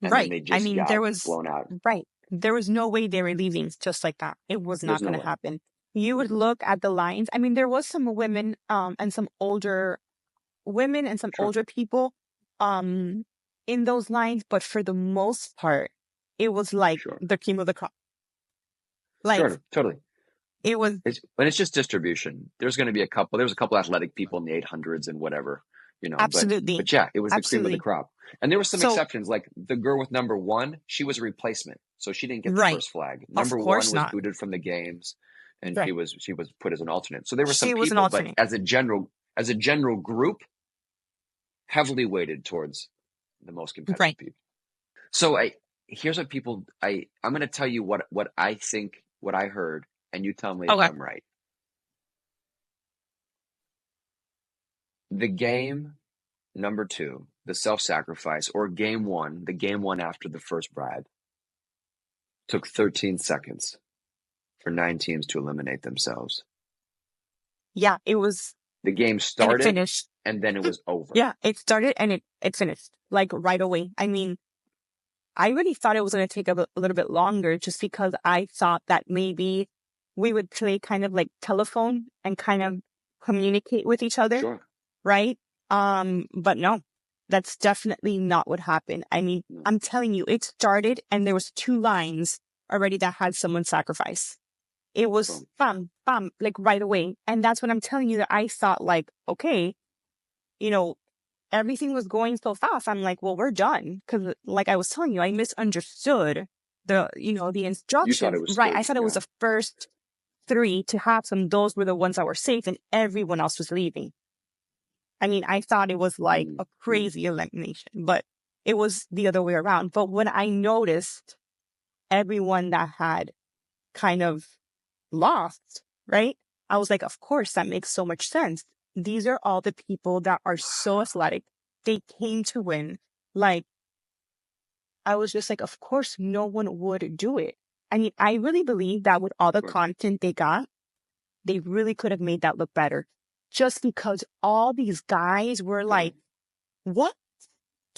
And then Right. they I just mean, got blown out. right. There was no way they were leaving just like that. It was There's not no going to way. happen. You would look at the lines. I mean, there was some women, and some older women and some Sure. older people, in those lines, but for the most part, it was like Sure. the cream of the crop. Like Totally. it was But it's just distribution. There's going to be there's a couple athletic people in the 800s and whatever, absolutely, but yeah, it was the cream of the absolutely. crop. And there were some So, exceptions, like the girl with number 1, she was a replacement. So she didn't get the right. first flag. Of Number 1 course was not. booted from the games and Right. she was put as an alternate. So there were some She was an people, but alternate. as a general group, heavily weighted towards the most competitive Right. people. So here's what I'm going to tell you what I think, what I heard, and you tell me if Okay. I'm right. The game number 2, the self-sacrifice, or game 1, the game 1 after the first bribe, took 13 seconds for 9 teams to eliminate themselves. Yeah, it was, The game and it started finished. and then it was over. Yeah, it started and it finished like right away. I mean, I really thought it was going to take a little bit longer just because I thought that maybe we would play kind of like telephone and kind of communicate with each other, Sure. right? But no, that's definitely not what happened. I mean, No. I'm telling you, it started and there was 2 lines already that had someone sacrifice. It was Boom. bam, bam, like right away. And that's what I'm telling you, that I thought like, okay, everything was going so fast. I'm like, well, we're done. Cause like I was telling you, I misunderstood the You thought instructions. it was Right. I third. thought it was Yeah. the first 3 to have some. Those were the ones that were safe and everyone else was leaving. I mean, I thought it was like a crazy elimination, but it was the other way around. But when I noticed everyone that had kind of lost, right? I was like, of course, that makes so much sense. These are all the people that are so athletic. They came to win. Like, I was just like, of course, no one would do it. I mean, I really believe that with all the Right. content they got, they really could have made that look better. Just because all these guys were like, what?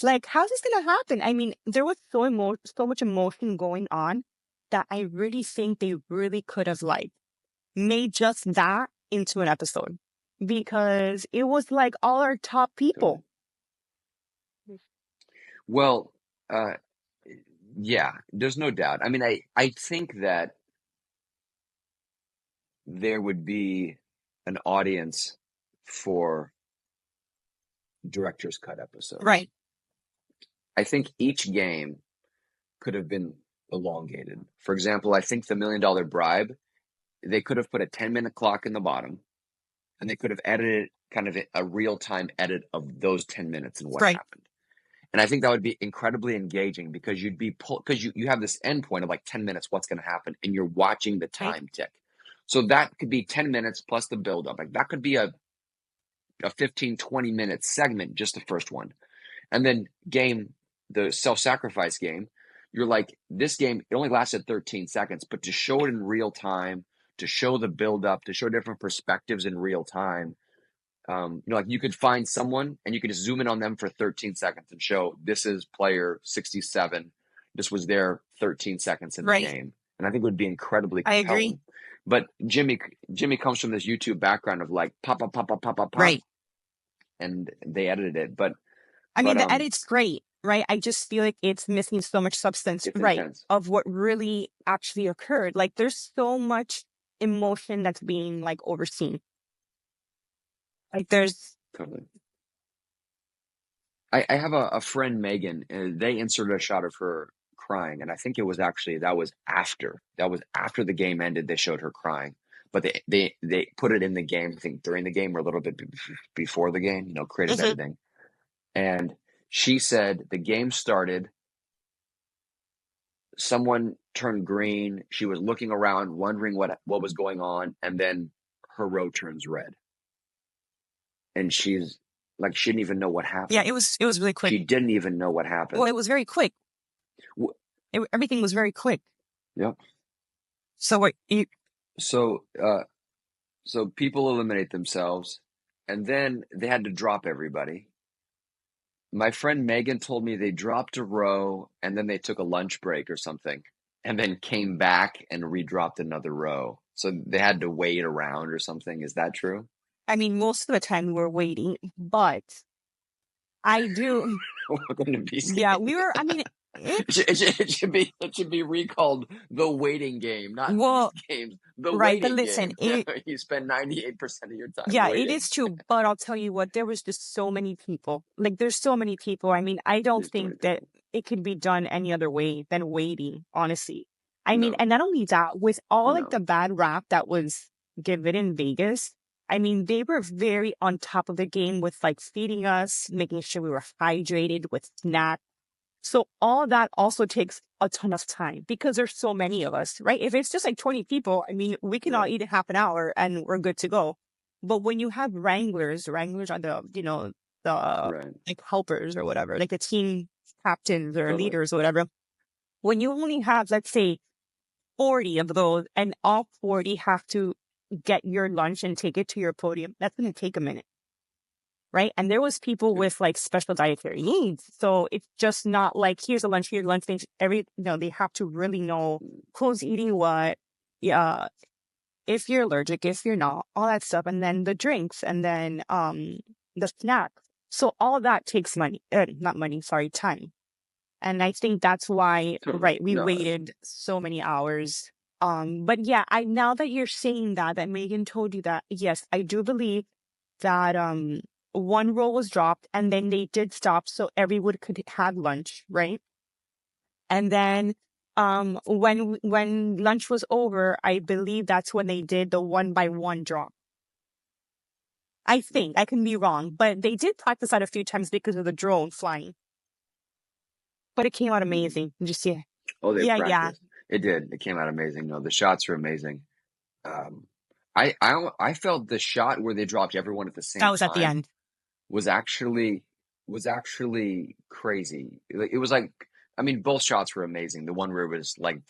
Like, how's this going to happen? I mean, there was so much emotion going on that I really think they really could have like made just that into an episode, because it was like all our top people. Well, yeah, there's no doubt. I mean, I think that there would be an audience for director's cut episodes. Right. I think each game could have been elongated. For example, I think the $1 million bribe, they could have put a 10-minute clock in the bottom, and they could have edited kind of a real-time edit of those 10 minutes and what Right. happened. And I think that would be incredibly engaging because you'd be because you have this endpoint of like 10 minutes, what's going to happen, and you're watching the time tick. So that could be 10 minutes plus the buildup. Like that could be a 15, 20-minute segment, just the first one. And then the self-sacrifice game, you're like, this game, it only lasted 13 seconds, but to show it in real time, to show the buildup, to show different perspectives in real time, like you could find someone and you could just zoom in on them for 13 seconds and show this is player 67. This was their 13 seconds in the game. And I think it would be incredibly compelling. I agree. But Jimmy comes from this YouTube background of like pop, pop, pop, pop, pop, pop, pop. Right. And they edited it. But I mean, the edit's great, right? I just feel like it's missing so much substance, right, intense. of what really actually occurred. Like there's so much emotion that's being like overseen. Like there's Totally. I have a friend, Megan, and they inserted a shot of her crying, and I think it was actually that was after the game ended. They showed her crying, but they put it in the game. I think during the game or a little bit before the game. Creative editing, and she said the game started, someone turned green. She was looking around, wondering what was going on, and then her row turns red, and she's like, she didn't even know what happened. Yeah, it was really quick. She didn't even know what happened. Well, it was very quick. Everything was very quick. Yep. So what you? So people eliminate themselves, and then they had to drop everybody. My friend Megan told me they dropped a row, and then they took a lunch break or something, and then came back and redropped another row. So they had to wait around or something. Is that true? I mean, most of the time we were waiting, but I do. We're going to be Yeah, we were. I mean, it should be recalled the waiting game, not these games. The right, waiting but listen, game. You spend 98% of your time. Yeah, waiting. it is true. But I'll tell you what, there was just so many people. Like, there's so many people. I mean, I don't think that it could be done any other way than waiting, honestly. I mean, and not only that, with all like the bad rap that was given in Vegas, I mean, they were very on top of the game with like feeding us, making sure we were hydrated with snacks. So all that also takes a ton of time because there's so many of us, right? If it's just like 20 people, I mean, we can all eat in half an hour and we're good to go. But when you have wranglers are the, like helpers or whatever, like the team captains or leaders or whatever, when you only have, let's say, 40 of those and all 40 have to get your lunch and take it to your podium, that's going to take a minute. Right. And there was people with like special dietary needs. So it's just not like, here's a lunch, here's lunch. They have to really know who's eating what. Yeah. If you're allergic, if you're not, all that stuff. And then the drinks and then the snacks. So all that takes money, time. And I think that's why, we waited so many hours. But yeah, now that you're saying that Megan told you that, yes, I do believe that one roll was dropped and then they did stop so everyone could have lunch, right? And then when lunch was over, I believe that's when they did the 1-by-1 drop. I think, I can be wrong, but they did practice that a few times because of the drone flying. But it came out amazing. Just yeah. Oh, they practiced. It did. It came out amazing. No, the shots are amazing. I felt the shot where they dropped everyone at the same time. That was at the end. Was actually crazy. It was like, I mean, both shots were amazing. The one where it was like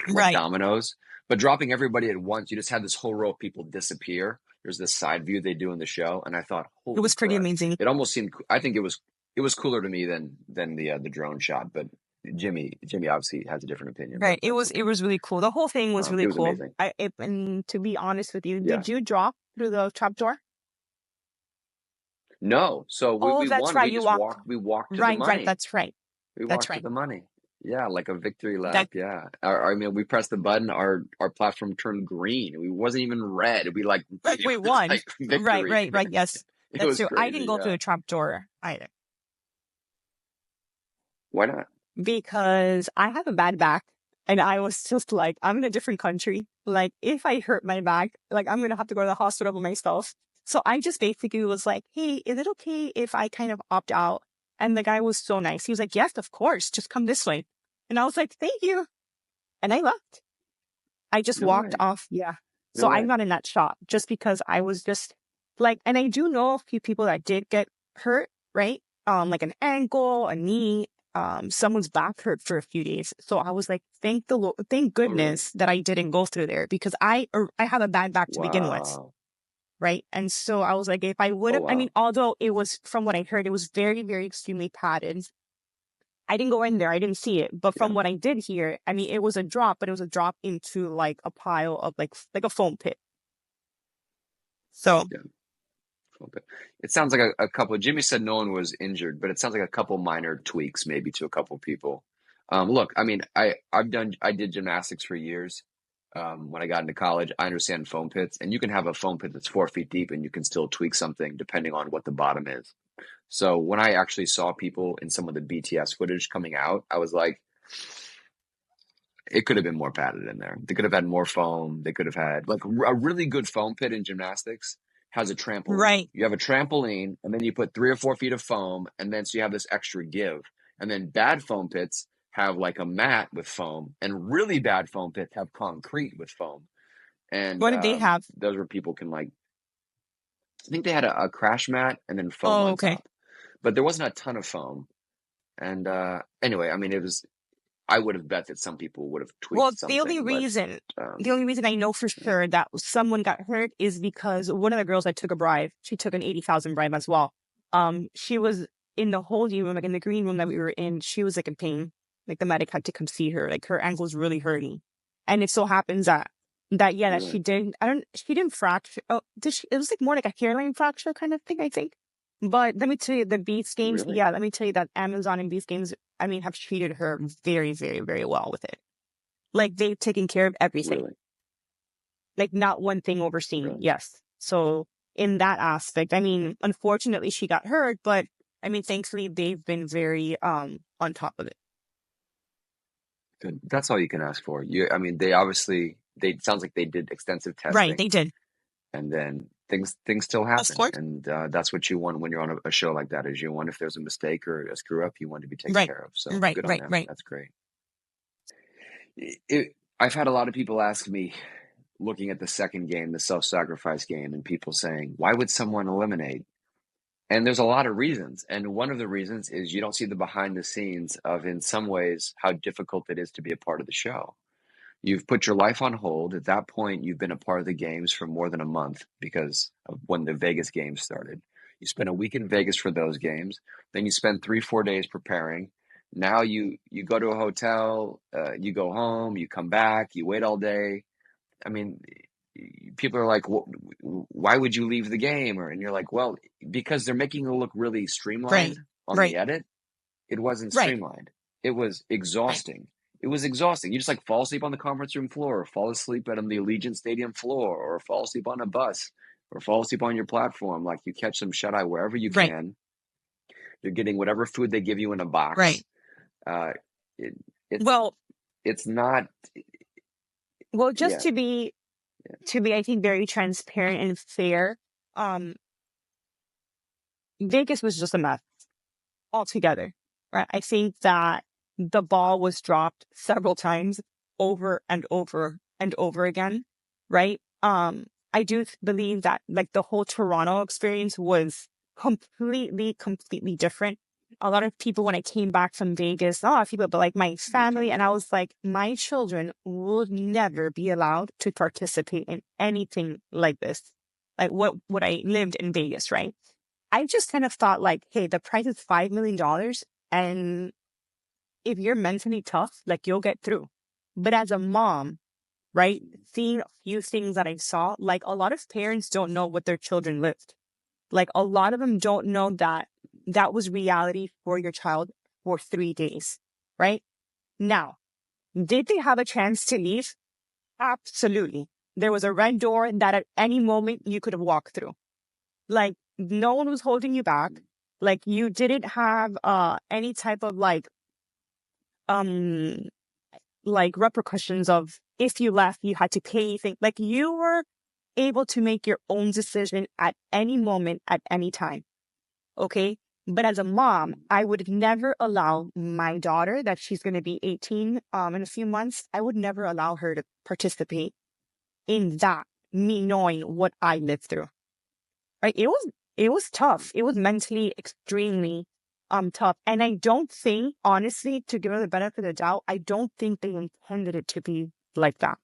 like dominoes, but dropping everybody at once, you just had this whole row of people disappear. There's this side view they do in the show, and I thought, holy it was pretty crap. amazing. It almost seemed. I think it was cooler to me than the drone shot, but Jimmy obviously has a different opinion. Right. It was really cool. The whole thing was really cool. Amazing. And to be honest with you, did you drop through the trap door? No. So we won. Right. We walked to the money. Right. That's right. We walked to the money. Yeah, like a victory lap. I mean, we pressed the button. Our platform turned green. It wasn't even red. We won. Like right. Yes, that's true. Crazy, I didn't go through a trap door either. Why not? Because I have a bad back, and I was just like, I'm in a different country. Like, if I hurt my back, like I'm gonna have to go to the hospital by myself. So I just basically was like, hey, is it okay if I kind of opt out? And the guy was so nice. He was like, yes, of course. Just come this way. And I was like, thank you. And I left. I just walked off. Yeah. So I'm not in that shot just because I was just like, and I do know a few people that did get hurt, right? Like an ankle, a knee, someone's back hurt for a few days. So I was like, thank goodness that I didn't go through there because I have a bad back to begin with. Right. And so I was like, if I would have, I mean, although it was, from what I heard, it was very, very extremely padded. I didn't go in there. I didn't see it. But from what I did hear, I mean, it was a drop, but it was a drop into like a pile of like a foam pit. So. Yeah. It sounds like a couple. Jimmy said no one was injured, but it sounds like a couple minor tweaks maybe to a couple people. Look, I mean, I did gymnastics for years. When I got into college, I understand foam pits, and you can have a foam pit that's 4 feet deep and you can still tweak something depending on what the bottom is. So when I actually saw people in some of the BTS footage coming out, I was like, it could have been more padded in there. They could have had more foam. They could have had like a really good foam pit in gymnastics has a trampoline. Right. You have a trampoline and then you put 3 or 4 feet of foam and then so you have this extra give. And then bad foam pits have like a mat with foam, and really bad foam pits have concrete with foam. And What did they have? those where people can like, I think they had a crash mat and then foam Oh, on okay. top, but there wasn't a ton of foam. And anyway, I mean, I would have bet that some people would have Well, tweaked something, but the only reason I know for sure that someone got hurt is because one of the girls that took a bribe, she took an 80,000 bribe as well. She was in the holding room, like in the green room that we were in. She was like in pain. Like the medic had to come see her. Like her ankle was really hurting. And it so happens that that really, she didn't fracture. Oh, did she? It was like more like a hairline fracture kind of thing, I think. But let me tell you, the Beats games, really, yeah, let me tell you that Amazon and Beats games, I mean, have treated her very, very, very well with it. Like they've taken care of everything. really, Like not one thing overseen. really. Yes. So in that aspect, I mean, unfortunately she got hurt, but I mean, thankfully they've been very on top of it. Good. That's all you can ask for. I mean, it sounds like they did extensive Right, testing, they did. and then things still Of happen, course. and that's what you want when you're on a show like that. Is you want, if there's a mistake or a screw up, you want to be taken Right. care of. So Right, good on right, them. right. That's great. I've had a lot of people ask me, looking at the second game, the self-sacrifice game, and people saying, why would someone eliminate? And there's a lot of reasons. And one of the reasons is you don't see the behind the scenes of, in some ways, how difficult it is to be a part of the show. You've put your life on hold. At that point, you've been a part of the games for more than a month because of when the Vegas games started. You spend a week in Vegas for those games. Then you spend 3-4 days preparing. Now you go to a hotel, you go home, you come back, you wait all day. I mean, people are like, why would you leave the game? And you're like, well, because they're making it look really Right. streamlined on Right. the edit. It wasn't Right. streamlined. It was Right. exhausting. It was exhausting. You just like fall asleep on the conference room floor, or fall asleep on the Allegiant Stadium floor, or fall asleep on a bus, or fall asleep on your platform. Like you catch some shut eye wherever you Right. can. You're getting whatever food they give you in a box. Right. Uh, it, it's Well, it's not. just Yeah, to be I think very transparent and fair, Vegas was just a mess altogether. Right. I think that the ball was dropped several times over and over and over again. Right. I do believe that like the whole Toronto experience was completely different. A lot of people, when I came back from Vegas, a lot of people, but like my family, and I was like, my children would never be allowed to participate in anything like this. Like what I lived in Vegas, right? I just kind of thought like, hey, the price is $5 million. And if you're mentally tough, like you'll get through. But as a mom, right, seeing a few things that I saw, like a lot of parents don't know what their children lived. Like a lot of them don't know that that was reality for your child for 3 days, right? Now, did they have a chance to leave? Absolutely. There was a red door that at any moment you could have walked through. Like no one was holding you back. Like you didn't have any type of like repercussions of if you left, you had to pay anything. Like you were able to make your own decision at any moment, at any time. Okay. But as a mom, I would never allow my daughter, that she's going to be 18 in a few months, I would never allow her to participate in that, me knowing what I lived through. Right. It was tough. It was mentally extremely tough. And I don't think, honestly, to give her the benefit of the doubt, I don't think they intended it to be like that.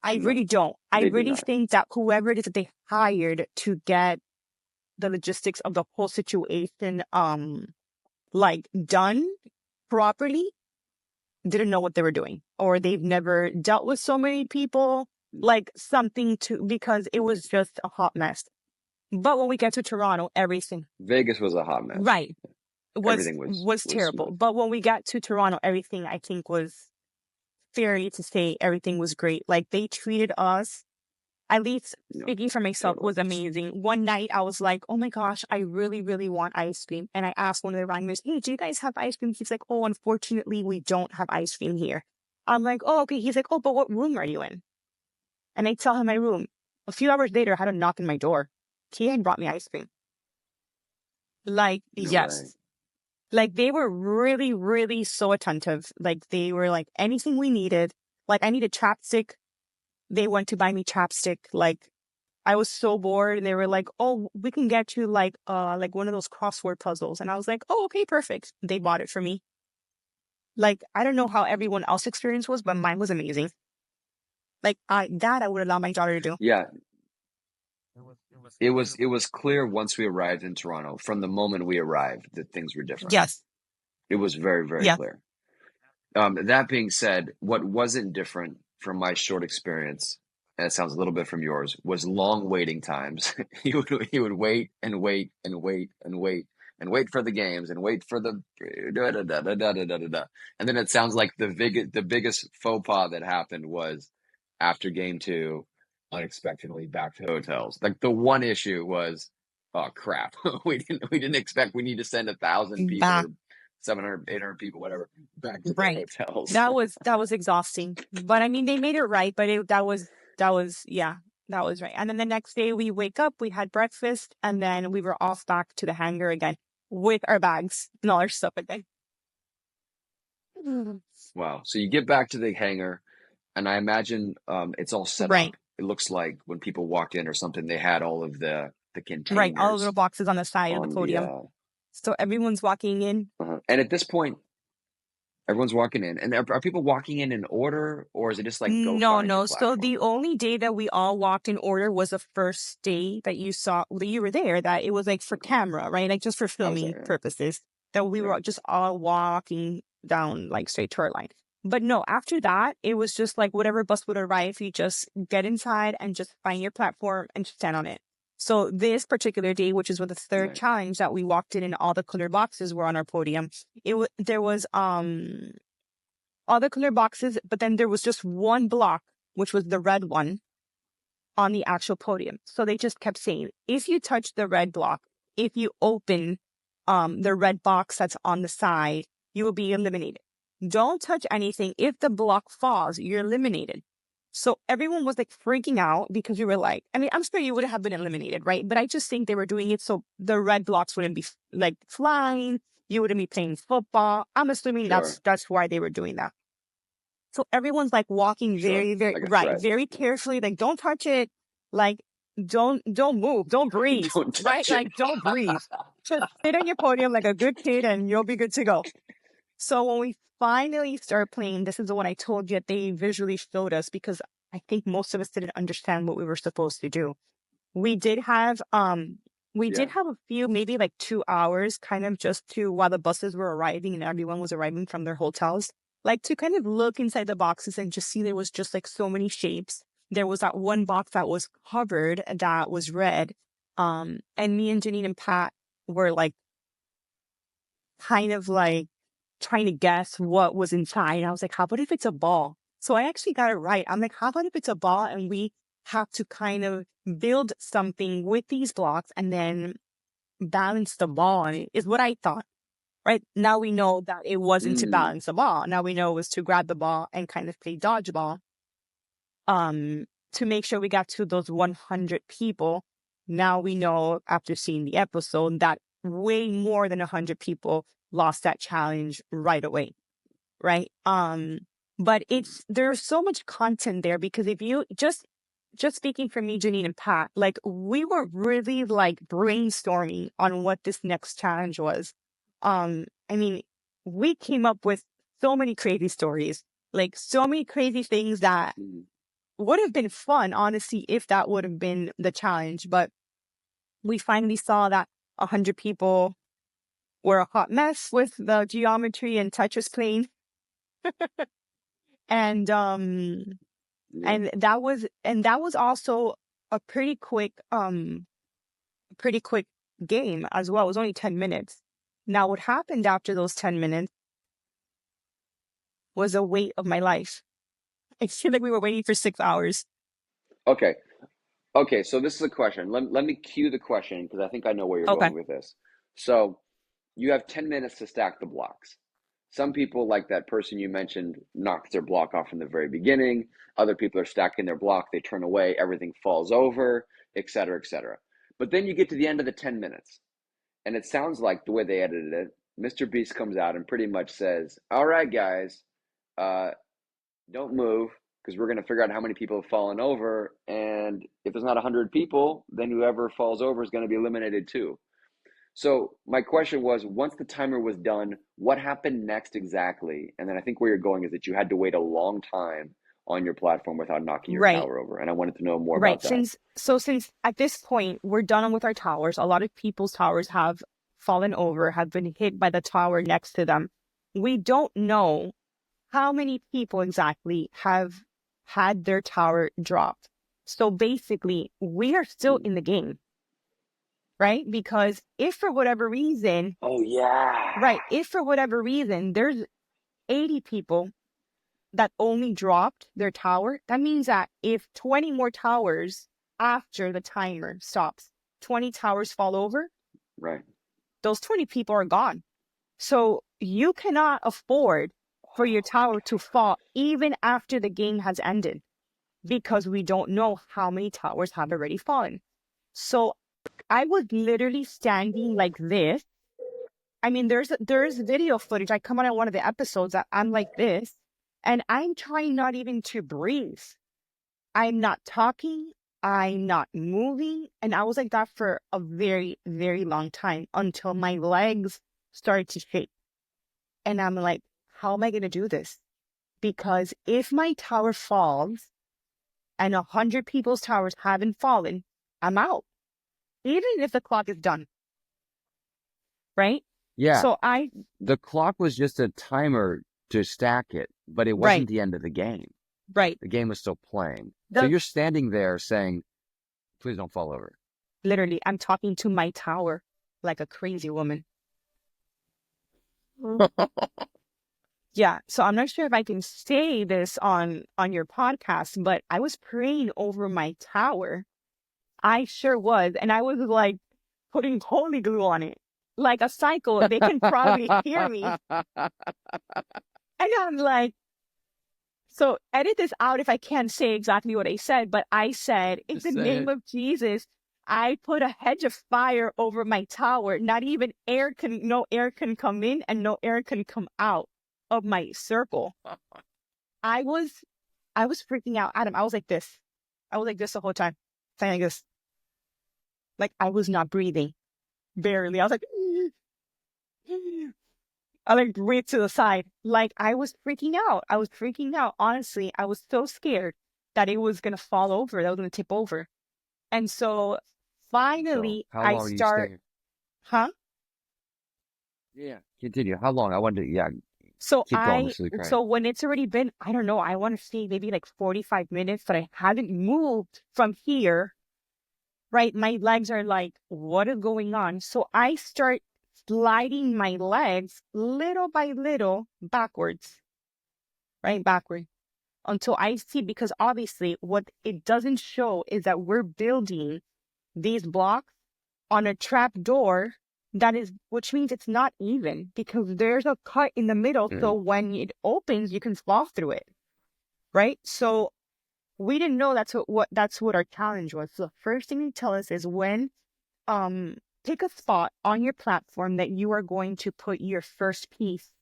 I no, really don't. I they did really not. think that whoever it is that they hired to get the logistics of the whole situation like done properly didn't know what they were doing, or they've never dealt with so many people, like something to, because it was just a hot mess. But when we get to Toronto, everything Vegas was a hot mess. right Everything was terrible. smooth. But when we got to Toronto, everything I think was, fairly to say, everything was great. Like they treated us, at least No, speaking for myself, totally. was amazing. One night I was like, oh my gosh, I really, really want ice cream. And I asked one of the riders, hey, do you guys have ice cream? He's like, oh, unfortunately, we don't have ice cream here. I'm like, oh, okay. He's like, oh, but what room are you in? And I tell him my room. A few hours later, I had a knock on my door. He had brought me ice cream. Like, No yes. way. Like they were really, really so attentive. Like they were like anything we needed. Like I needed chapstick. They went to buy me chapstick. Like I was so bored. They were like, "Oh, we can get you like one of those crossword puzzles." And I was like, "Oh, okay, perfect." They bought it for me. Like I don't know how everyone else's experience was, but mine was amazing. Like I would allow my daughter to do. Yeah, it was clear once we arrived in Toronto, from the moment we arrived, that things were different. Yes. It was very, very Yeah. clear. That being said, what wasn't different from my short experience, and it sounds a little bit from yours, was long waiting times. He would wait and wait and wait and wait and wait for the games and wait for the da da da da da da da da da. And then it sounds like the biggest faux pas that happened was after game two, unexpectedly back to hotels. Like the one issue was, oh crap, we didn't expect we need to send 1,000 people Back. or 700, 800 people, whatever, back to the Right. hotels. That was exhausting. But I mean, they made it right. But that was yeah, that was right. And then the next day we wake up, we had breakfast, and then we were off back to the hangar again with our bags and all our stuff again. Wow. So you get back to the hangar, and I imagine it's all set Right. up. It looks like when people walked in or something, they had all of the Right. All the little containers boxes on the side of the on podium. So everyone's walking in. and at this point, everyone's walking in. And are people walking in order, or is it just like go No, find your no. So platform? the only day that we all walked in order was the first day that you were there, that it was like for camera, right? Like just for I was filming there, yeah. purposes, that we were Right. just all walking down like straight to our line. But no, after that, it was just like whatever bus would arrive, you just get inside and just find your platform and stand on it. So this particular day, which is with the third Right. challenge that we walked in and all the colored boxes were on our podium, there was all the colored boxes, but then there was just one block, which was the red one, on the actual podium. So they just kept saying, if you touch the red block, if you open the red box that's on the side, you will be eliminated. Don't touch anything. If the block falls, you're eliminated. So everyone was like freaking out because we were like, I mean, I'm sure you would have been eliminated, right? But I just think they were doing it so the red blocks wouldn't be like flying. You wouldn't be playing football. I'm assuming Sure. that's why they were doing that. So everyone's like walking Sure. very, very Like a right, threat. very carefully. Like, don't touch it. Like, don't move. Don't breathe. Don't Right? touch it. Like, don't breathe. Just sit on your podium like a good kid, and you'll be good to go. So when we finally start playing, this is the one I told you that they visually showed us, because I think most of us didn't understand what we were supposed to do. We did have Yeah. a few, maybe like 2 hours, kind of just to, while the buses were arriving and everyone was arriving from their hotels, like to kind of look inside the boxes and just see there was just like so many shapes. There was that one box that was covered that was red. And me and Janine and Pat were like kind of like trying to guess what was inside. And I was like, how about if it's a ball? So I actually got it right. I'm like, how about if it's a ball and we have to kind of build something with these blocks and then balance the ball on it, is what I thought. Right now we know that it wasn't to balance the ball. Now we know it was to grab the ball and kind of play dodgeball. To make sure we got to those 100 people. Now we know, after seeing the episode, that way more than 100 people lost that challenge right away. Right. But there's so much content there, because if you just speaking for me, Janine and Pat, like we were really like brainstorming on what this next challenge was. I mean, we came up with so many crazy stories, like so many crazy things that would have been fun, honestly, if that would have been the challenge. But we finally saw that 100 people were a hot mess with the geometry and Tetris playing. And and that was also a pretty quick game as well. It was only 10 minutes. Now what happened after those 10 minutes was a wait of my life. I feel like we were waiting for 6 hours. Okay. So this is a question. Let me cue the question, because I think I know where you're Okay. going with this. So you have 10 minutes to stack the blocks. Some people, like that person you mentioned, knocks their block off in the very beginning. Other people are stacking their block. They turn away. Everything falls over, et cetera, et cetera. But then you get to the end of the 10 minutes. And it sounds like, the way they edited it, Mr. Beast comes out and pretty much says, "All right, guys, don't move because we're going to figure out how many people have fallen over. And if there's not 100 people, then whoever falls over is going to be eliminated too." So my question was, once the timer was done, what happened next exactly? And then I think where you're going is that you had to wait a long time on your platform without knocking your Right. tower over. And I wanted to know more Right. about that. Since at this point we're done with our towers, a lot of people's towers have fallen over, have been hit by the tower next to them. We don't know how many people exactly have had their tower dropped. So basically, we are still in the game, right? Because if for whatever reason, Oh, yeah. right, if for whatever reason there's 80 people that only dropped their tower, that means that if 20 more towers after the timer stops, 20 towers fall over, Right. those 20 people are gone. So you cannot afford for your tower to fall even after the game has ended, because we don't know how many towers have already fallen. So I was literally standing like this. I mean, there's video footage. I come on one of the episodes that I'm like this, and I'm trying not even to breathe. I'm not talking. I'm not moving. And I was like that for a very, very long time until my legs started to shake. And I'm like, how am I going to do this? Because if my tower falls and 100 people's towers haven't fallen, I'm out. Even if the clock is done. Right? Yeah. So the clock was just a timer to stack it, but it wasn't the end of the game. Right. The game was still playing. So you're standing there saying, please don't fall over. Literally, I'm talking to my tower like a crazy woman. Yeah, so I'm not sure if I can say this on your podcast, but I was praying over my tower. I sure was. And I was like putting holy glue on it. Like a psycho. They can probably hear me. And I'm like, so edit this out if I can't say exactly what I said, but I said, in the name of Jesus, I put a hedge of fire over my tower. Not even no air can come in and no air can come out of my circle. I was freaking out, Adam. I was like this. I was like this the whole time. Saying like this. Like I was not breathing. Barely. I was like, I like breathed to the side. Like I was freaking out. I was freaking out. Honestly, I was so scared that it was gonna fall over, that was gonna tip over. And so finally so how long I start Huh? Yeah, continue. How long? I wanted to So keep going. so when it's already been, I don't know, I want to say maybe like 45 minutes that I haven't moved from here, right? My legs are like, what is going on? So I start sliding my legs little by little backwards, right? Backward until I see, because obviously what it doesn't show is that we're building these blocks on a trap door. That is, which means it's not even, because there's a cut in the middle. So when it opens, you can fall through it. Right? So we didn't know that's what our challenge was. So the first thing they tell us is when pick a spot on your platform that you are going to put your first piece.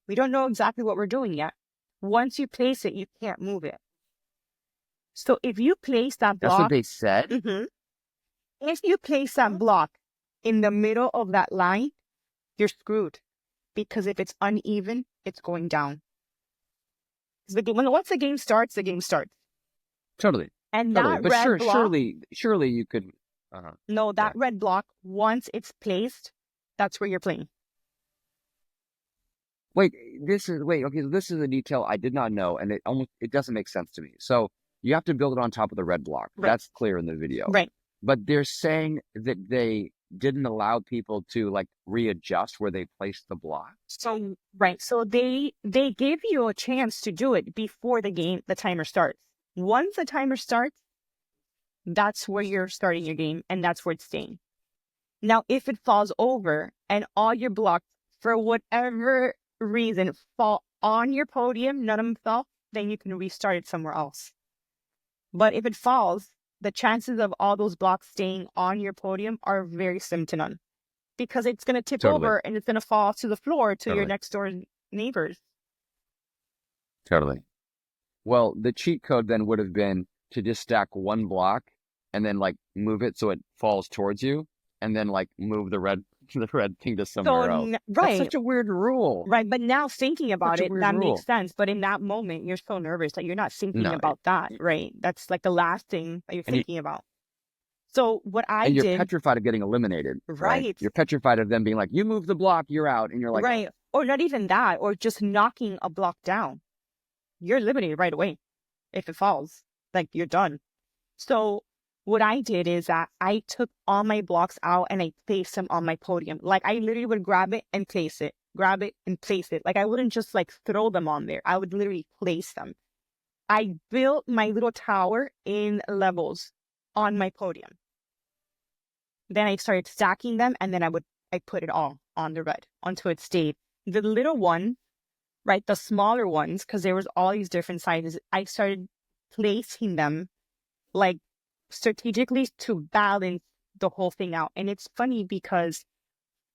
We don't know exactly what we're doing yet. Once you place it, you can't move it. So if you place that block, that's what they said. Mm-hmm. If you place that block in the middle of that line, you're screwed, because if it's uneven, it's going down. Once the game starts, the game starts. Totally. And totally. that But red block, surely you could. No, that red block, once it's placed, that's where you're playing. This is a detail I did not know, and it doesn't make sense to me. So you have to build it on top of the red block. Right. That's clear in the video. Right. But they're saying that they didn't allow people to like readjust where they placed the block. So they give you a chance to do it before the timer starts. Once the timer starts, that's where you're starting your game, and that's where it's staying. Now, if it falls over and all your blocks, for whatever reason, fall on your podium, none of them fell, then you can restart it somewhere else. But if it falls, the chances of all those blocks staying on your podium are very slim to none. because it's going to tip Totally. over and it's going to fall to the floor to your Totally. next door neighbors. Totally. Well, the cheat code then would have been to just stack one block and then like move it so it falls towards you, and then like move the red thing to somewhere else. That's Right, such a weird rule. right. But now thinking about Such a it, weird that rule. makes sense. But in that moment, you're so nervous that you're not thinking No, about that, right? That's like the last thing that you're and you, thinking about. So what I and you're did, petrified of getting eliminated, right? right, You're petrified of them being like, you move the block, you're out, and you're like, right, or not even that, or just knocking a block down. You're eliminated right away if it falls. Like, you're done. So what I did is that I took all my blocks out and I placed them on my podium. Like, I literally would grab it and place it, grab it and place it. Like, I wouldn't just like throw them on there. I would literally place them. I built my little tower in levels on my podium. Then I started stacking them, and then I put it all on the red until it stayed. The little one, right, the smaller ones, because there was all these different sizes, I started placing them like strategically to balance the whole thing out. And it's funny because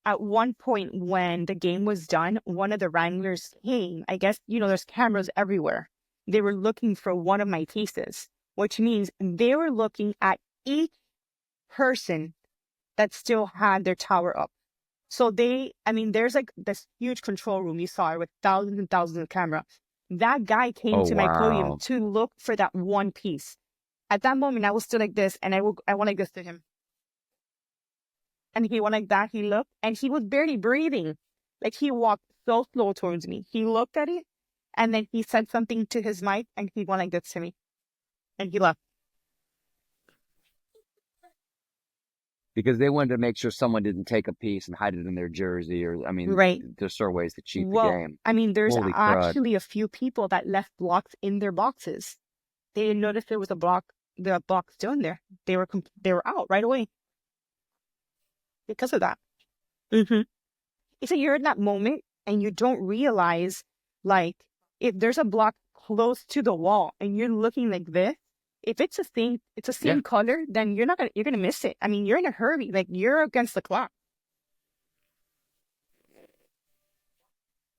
at one point when the game was done, one of the wranglers came. I guess, there's cameras everywhere. They were looking for one of my pieces, which means they were looking at each person that still had their tower up. So there's like this huge control room you saw with thousands and thousands of cameras. That guy came to my podium to look for that one piece. At that moment, I was still like this, and I went like this to him. And he went like that, he looked, and he was barely breathing. Like, he walked so slow towards me. He looked at it, and then he said something to his mic, and he went like this to me. And he left. because they wanted to make sure someone didn't take a piece and hide it in their jersey, or Right. there's sort of ways to cheat the Well, game. there's Holy crud. actually a few people that left blocks in their boxes. They didn't notice there was the block still in there. They were out right away because of that. Mm-hmm. So you're in that moment and you don't realize, like, if there's a block close to the wall and you're looking like this, if it's the same color, then you're gonna miss it. You're in a hurry, like you're against the clock.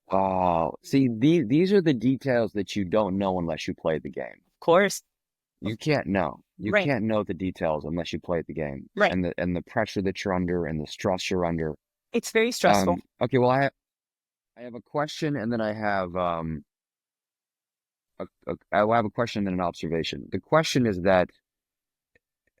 Oh, see, these are the details that you don't know unless you play the game. Of course. You can't know. You Right. can't know the details unless you play the game. Right. And the pressure that you're under and the stress you're under. It's very stressful. Okay, well, I have a question, and then I have I have a question and an observation. The question is that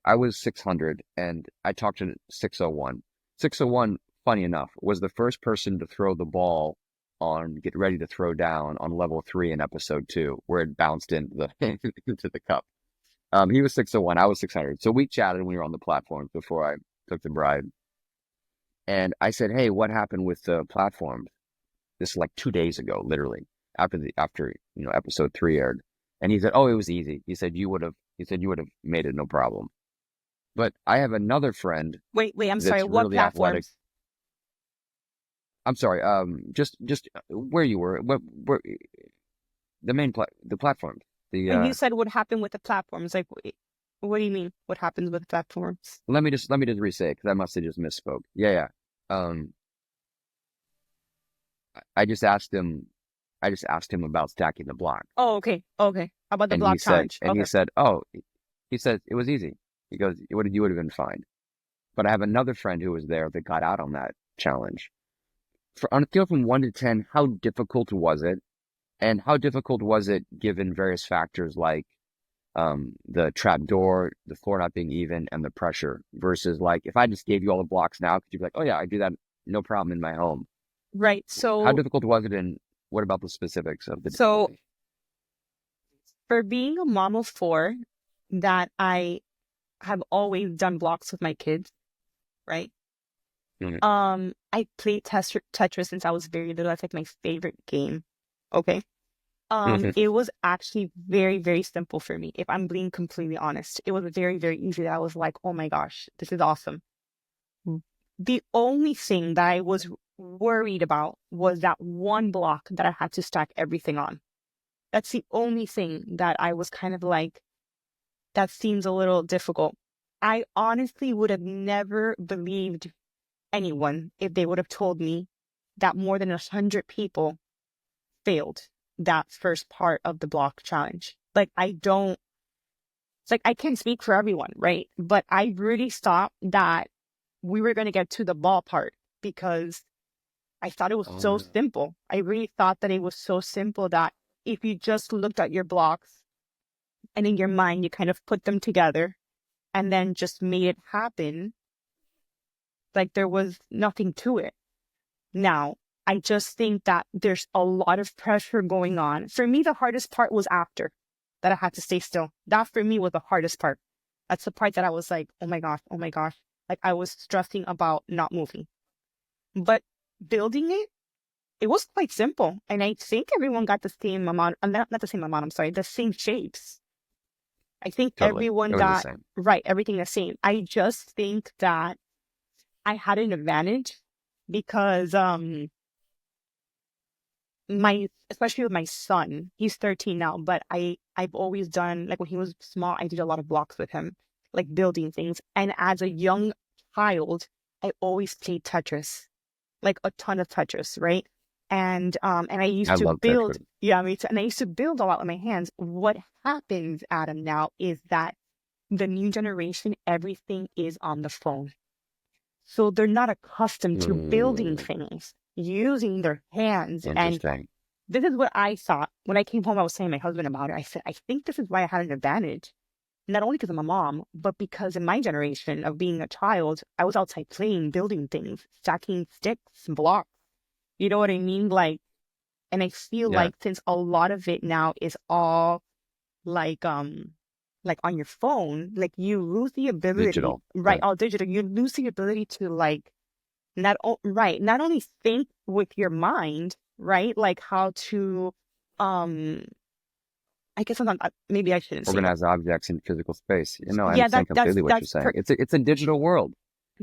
I was 600 and I talked to 601. 601, funny enough, was the first person to throw the ball on Get Ready to Throw Down on level 3 in episode 2, where it bounced into the into the cup. He was 601, I was 600. So we chatted when we were on the platform before I took the bribe. And I said, "Hey, what happened with the platform?" This is like 2 days ago, literally, after episode 3 aired. And he said, "Oh, it was easy." He said you would have made it no problem. But I have another friend. Wait, I'm sorry. that's What really athletic. platforms? I'm sorry. Just where you were, where the platform. And you said what happened with the platforms. Like, what do you mean? What happens with the platforms? Let me just re-say it, because I must have just misspoke. Yeah. I just asked him about stacking the block. Oh, okay. About the And block he said, challenge. and he said, he said it was easy. He goes, you would have been fine. But I have another friend who was there that got out on that challenge. On a scale from 1 to 10, how difficult was it? And how difficult was it given various factors like the trap door, the floor not being even, and the pressure, versus like, if I just gave you all the blocks now, could you be like, "Oh yeah, I do that, no problem in my home." Right. So How difficult was it, and what about the specifics of the So- difficulty? for being a mom of 4, that I have always done blocks with my kids, right? Mhm. I played Tetris since I was very little. That's like my favorite game. Okay. Mhm. It was actually very, very simple for me. If I'm being completely honest, it was very, very easy. I was like, oh my gosh, this is awesome. The only thing that I was worried about was that one block that I had to stack everything on. That's the only thing that I was kind of like, that seems a little difficult. I honestly would have never believed anyone if they would have told me that more than 100 people failed that first part of the block challenge. Like, it's like I can't speak for everyone, right? But I really thought that we were going to get to the ball part because I thought it was so simple. I really thought that it was so simple that if you just looked at your blocks and in your mind, you kind of put them together and then just made it happen, like there was nothing to it. Now, I just think that there's a lot of pressure going on. For me, the hardest part was after that I had to stay still. That for me was the hardest part. That's the part that I was like, oh my gosh. Like I was stressing about not moving. But building it, it was quite simple. And I think everyone got the same amount, not the same amount, I'm sorry, the same shapes. I think Totally. everyone It was the got, same. right, everything the same. I just think that I had an advantage because especially with my son, he's 13 now, but I've always done, like when he was small, I did a lot of blocks with him, like building things. And as a young child, I always played Tetris, like a ton of Tetris, right? And I used I to love build, Tetris. yeah, me too. And I used to build a lot with my hands. What happens, Adam, now is that the new generation, everything is on the phone. So they're not accustomed to building things, using their hands. And Interesting. this is what I thought. When I came home, I was saying to my husband about it. I said, I think this is why I had an advantage. Not only because I'm a mom, but because in my generation of being a child, I was outside playing, building things, stacking sticks, blocks. You know what I mean? Like, and I feel Yeah. like since a lot of it now is all like on your phone, like you lose the ability, Digital. right? All digital. You lose the ability to like not only think with your mind, right? Like how to, I guess maybe I shouldn't say that. Organize objects in physical space. You know, I Yeah, understand completely what you're that's saying. It's a digital world.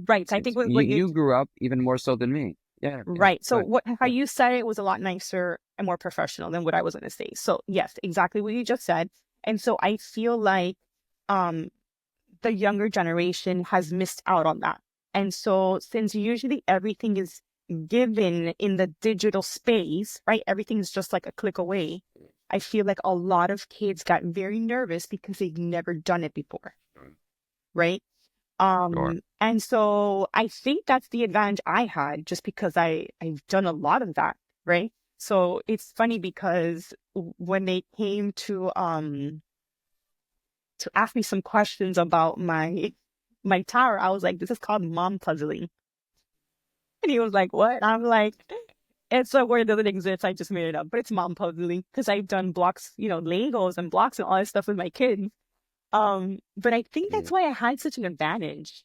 right. So I think what You grew up even more so than me. Yeah. right. So Good. how you said it was a lot nicer and more professional than what I was going to say. So yes, exactly what you just said. And so I feel like um the younger generation has missed out on that. And so since usually everything is given in the digital space, right? Everything is just like a click away. I feel like a lot of kids got very nervous because they've never done it before, right? Sure. And so I think that's the advantage I had just because I've done a lot of that, right? So it's funny because when they came to ask me some questions about my tower, I was like, this is called mom puzzling. And he was like, what? I'm like, it's a word that doesn't exist. I just made it up, but it's mom puzzling because I've done blocks, Legos and blocks and all that stuff with my kids. But I think that's why I had such an advantage,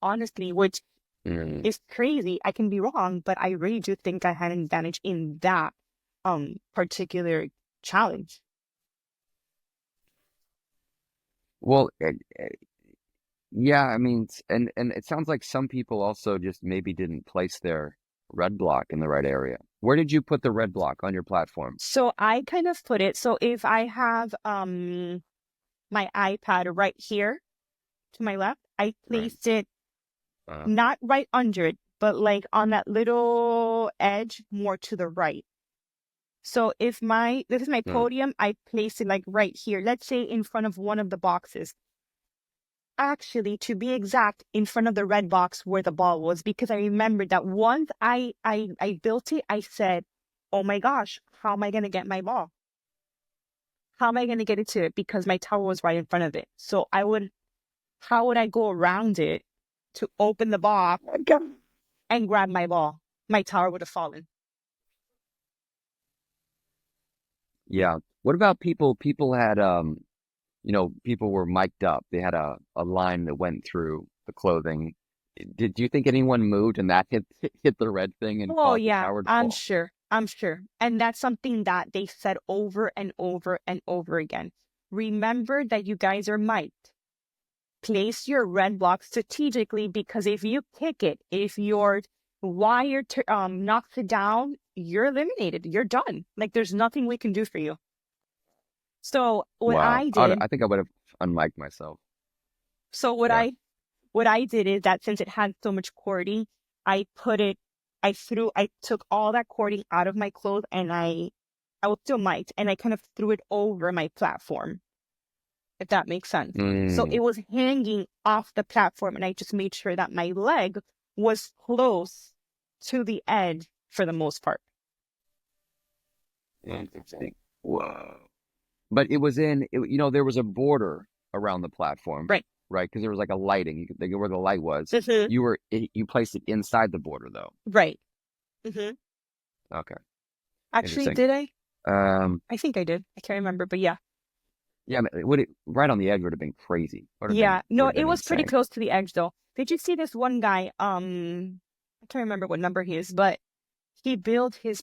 honestly, which is crazy. I can be wrong, but I really do think I had an advantage in that particular challenge. Well, yeah, I mean, and it sounds like some people also just maybe didn't place their red block in the right area. Where did you put the red block on your platform? So I kind of put it, so if I have my iPad right here to my left, I placed it not right under it, but like on that little edge more to the right. So if this is my podium, I place it like right here. Let's say in front of one of the boxes. Actually, to be exact, in front of the red box where the ball was, because I remembered that once I built it, I said, oh my gosh, how am I going to get my ball? How am I going to get it to it? Because my tower was right in front of it. So how would I go around it to open the ball and grab my ball? My tower would have fallen. Yeah. What about people? People had, people were mic'd up. They had a line that went through the clothing. Do you think anyone moved and that hit the red thing and Oh caused the yeah, tower to I'm fall? sure. I'm sure. And that's something that they said over and over and over again. Remember that you guys are mic'd. Place your red block strategically, because if you kick it, if your wire knocks it down, you're eliminated. You're done. Like there's nothing we can do for you. So what Wow. I did, I think I would have unmiked myself. so what Yeah. I did is that since it had so much cording, I took all that cording out of my clothes, and I was still mic'd, and I kind of threw it over my platform, if that makes sense. So it was hanging off the platform, and I just made sure that my leg was close to the edge for the most part. Interesting. Whoa. But it was there was a border around the platform. Right. Right? Because there was like a lighting. You could think of where the light was. Mhm. You placed it inside the border, though. Right. hmm Okay. Actually, Interesting. did I? I think I did. I can't remember, but yeah. Yeah, right on the edge would have been crazy. Yeah. No, Would have it been was pretty insane. close to the edge, though. Did you see this one guy? I can't remember what number he is, but he built his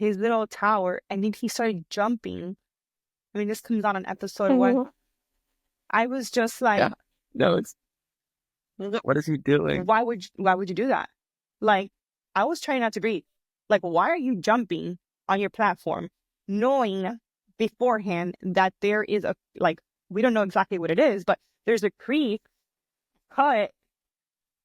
little tower, and then he started jumping. I mean, this comes on episode 1. I was just like, Yeah. No, what is he doing? why would you do that? Like, I was trying not to breathe. Like, why are you jumping on your platform, knowing beforehand that there is we don't know exactly what it is, but there's a creek cut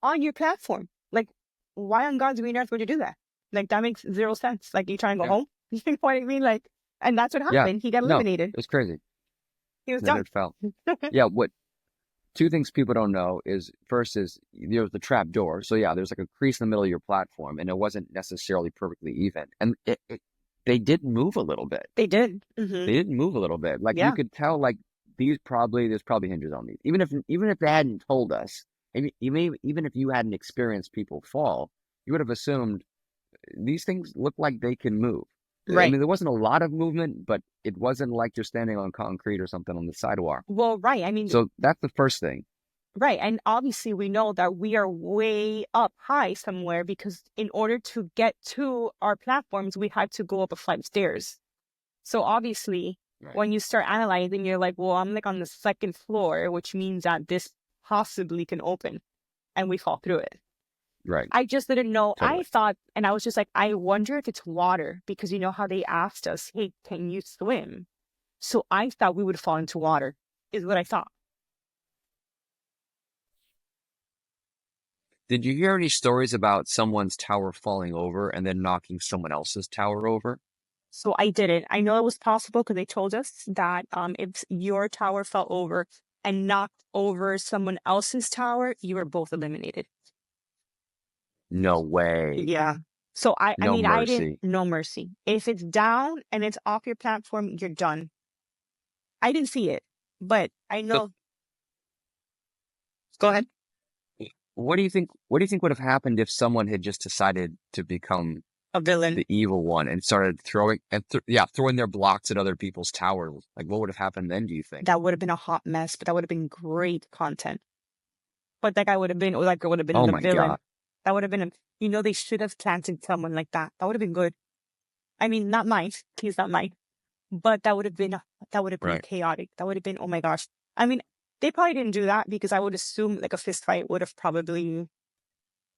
on your platform. Like, why on God's green earth would you do that? Like, that makes zero sense. Like, you trying to go home? You know what I mean? Like, and that's what happened. He got eliminated. It was crazy. He was Never done. fell. Yeah, two things people don't know is, first is there's the trap door. So yeah, there's like a crease in the middle of your platform, and it wasn't necessarily perfectly even. And they did move a little bit. They did. They did move a little bit. Like you could tell, like there's probably hinges on these. Even if they hadn't told us, even if you hadn't experienced people fall, you would have assumed these things look like they can move. Right. I mean, there wasn't a lot of movement, but it wasn't like you're standing on concrete or something on the sidewalk. Well, right. I mean, so that's the first thing. Right. And obviously we know that we are way up high somewhere, because in order to get to our platforms, we had to go up a flight of stairs. So obviously, when you start analyzing, you're like, well, I'm like on the 2nd floor, which means that this possibly can open, and we fall through it. Right. I just didn't know. Totally. I thought, and I was just like, I wonder if it's water, because you know how they asked us, hey, can you swim? So I thought we would fall into water, is what I thought. Did you hear any stories about someone's tower falling over and then knocking someone else's tower over? So I didn't. I know it was possible because they told us that if your tower fell over and knocked over someone else's tower, you were both eliminated. No way. Yeah. So I mean, mercy. I didn't. No mercy. If it's down and it's off your platform, you're done. I didn't see it, but I know. Go ahead. What do you think would have happened if someone had just decided to become A villain. the evil one and started throwing their blocks at other people's towers? Like, what would have happened then, do you think? That would have been a hot mess, but that would have been great content. But that guy would have been, or that girl would have been Oh the my villain. God. That would have been, they should have planted someone like that. That would have been good. I mean, not mine. He's not mine. But that would have been Right. chaotic. That would have been, oh my gosh. I mean, they probably didn't do that because I would assume like a fist fight would have probably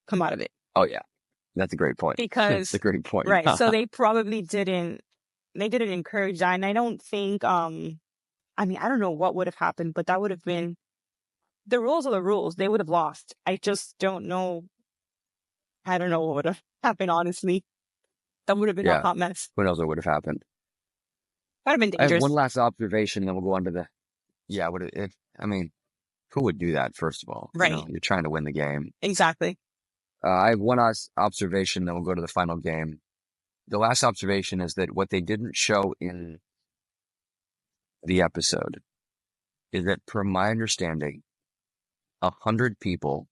come out of it. Oh yeah. That's a great point. Because, That's a great point. right. So they probably didn't encourage that. And I don't think, I mean, I don't know what would have happened, but that would have been, the rules are the rules. They would have lost. I just don't know. I don't know what would have happened, honestly. That would have been a hot mess. Who knows what would have happened? That would have been I have dangerous. one last observation, then we'll go on to the. Who would do that, first of all? Right. You're trying to win the game. Exactly. I have one last observation, then we'll go to the final game. The last observation is that what they didn't show in the episode is that, per my understanding, 100 people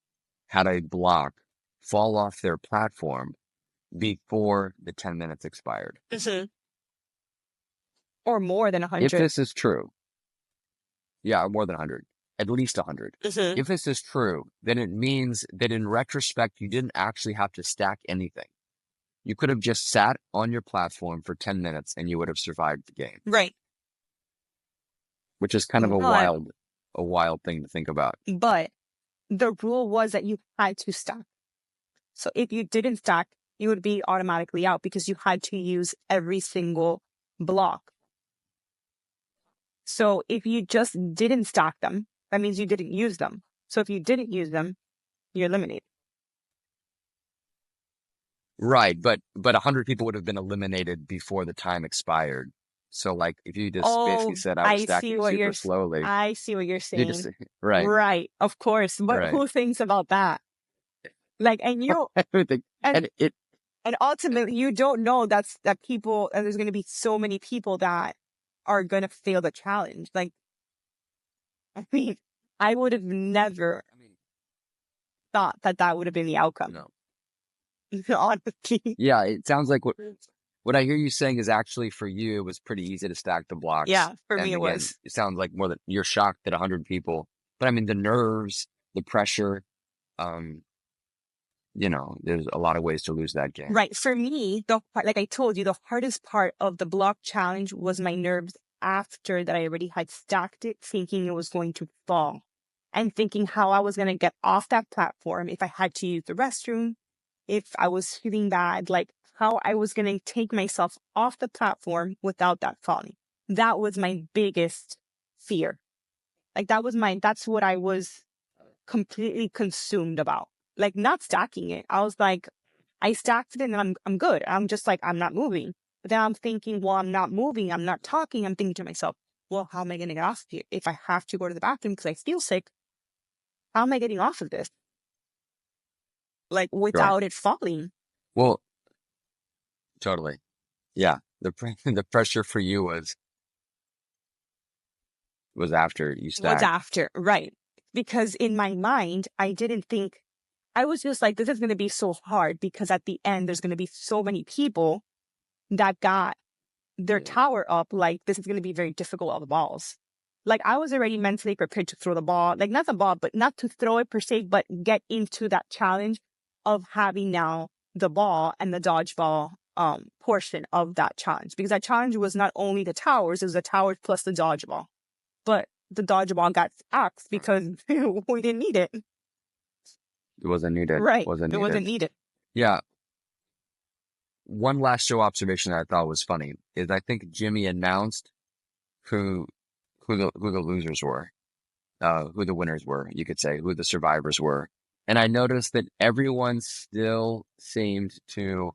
had a block fall off their platform before the 10 minutes expired. Mm-hmm. Or more than 100. If this is true, yeah, more than 100, at least 100. Mm-hmm. If this is true, then it means that in retrospect, you didn't actually have to stack anything. You could have just sat on your platform for 10 minutes and you would have survived the game. Right. Which is kind of a wild thing to think about. But the rule was that you had to stack. So if you didn't stack, you would be automatically out because you had to use every single block. So if you just didn't stack them, that means you didn't use them. So if you didn't use them, you're eliminated. Right, but 100 people would have been eliminated before the time expired. So like if you just basically Oh, said I was stacking super slowly, I see what you're you just saying. right, Right, of course. But right. who thinks about that? Like, and you Everything and and it and ultimately you don't know that people, and there's going to be so many people that are going to fail the challenge. Like, I mean, I would have never I mean, thought that would have been the outcome. no. Honestly. Yeah, it sounds like what I hear you saying is actually for you it was pretty easy to stack the blocks. Yeah, for me And it again, was. it sounds like more that you're shocked that 100 people. But I mean the nerves, the pressure, um, there's a lot of ways to lose that game. Right. For me, like I told you, the hardest part of the block challenge was my nerves after that I already had stacked it, thinking it was going to fall and thinking how I was going to get off that platform if I had to use the restroom, if I was feeling bad, like how I was going to take myself off the platform without that falling. That was my biggest fear. Like that's what I was completely consumed about. Like not stacking it. I was like, I stacked it and I'm good. I'm just like, I'm not moving. But then I'm thinking, well, I'm not moving. I'm not talking. I'm thinking to myself, well, how am I going to get off here? If I have to go to the bathroom because I feel sick, how am I getting off of this? Like Sure. without it falling. Well, totally. Yeah. The pressure for you was after you Was stacked. after, right. Because in my mind, I didn't think, I was just like, this is going to be so hard because at the end, there's going to be so many people that got their tower up. Like, this is going to be very difficult on the balls. Like, I was already mentally prepared to throw the ball, like not the ball, but not to throw it per se, but get into that challenge of having now the ball and the dodgeball portion of that challenge. Because that challenge was not only the towers, it was the towers plus the dodgeball. But the dodgeball got axed because we didn't need it. It wasn't needed. Right. Wasn't It needed. wasn't needed. Yeah. One last show observation that I thought was funny is I think Jimmy announced who the losers were, who the winners were, you could say, who the survivors were. And I noticed that everyone still seemed to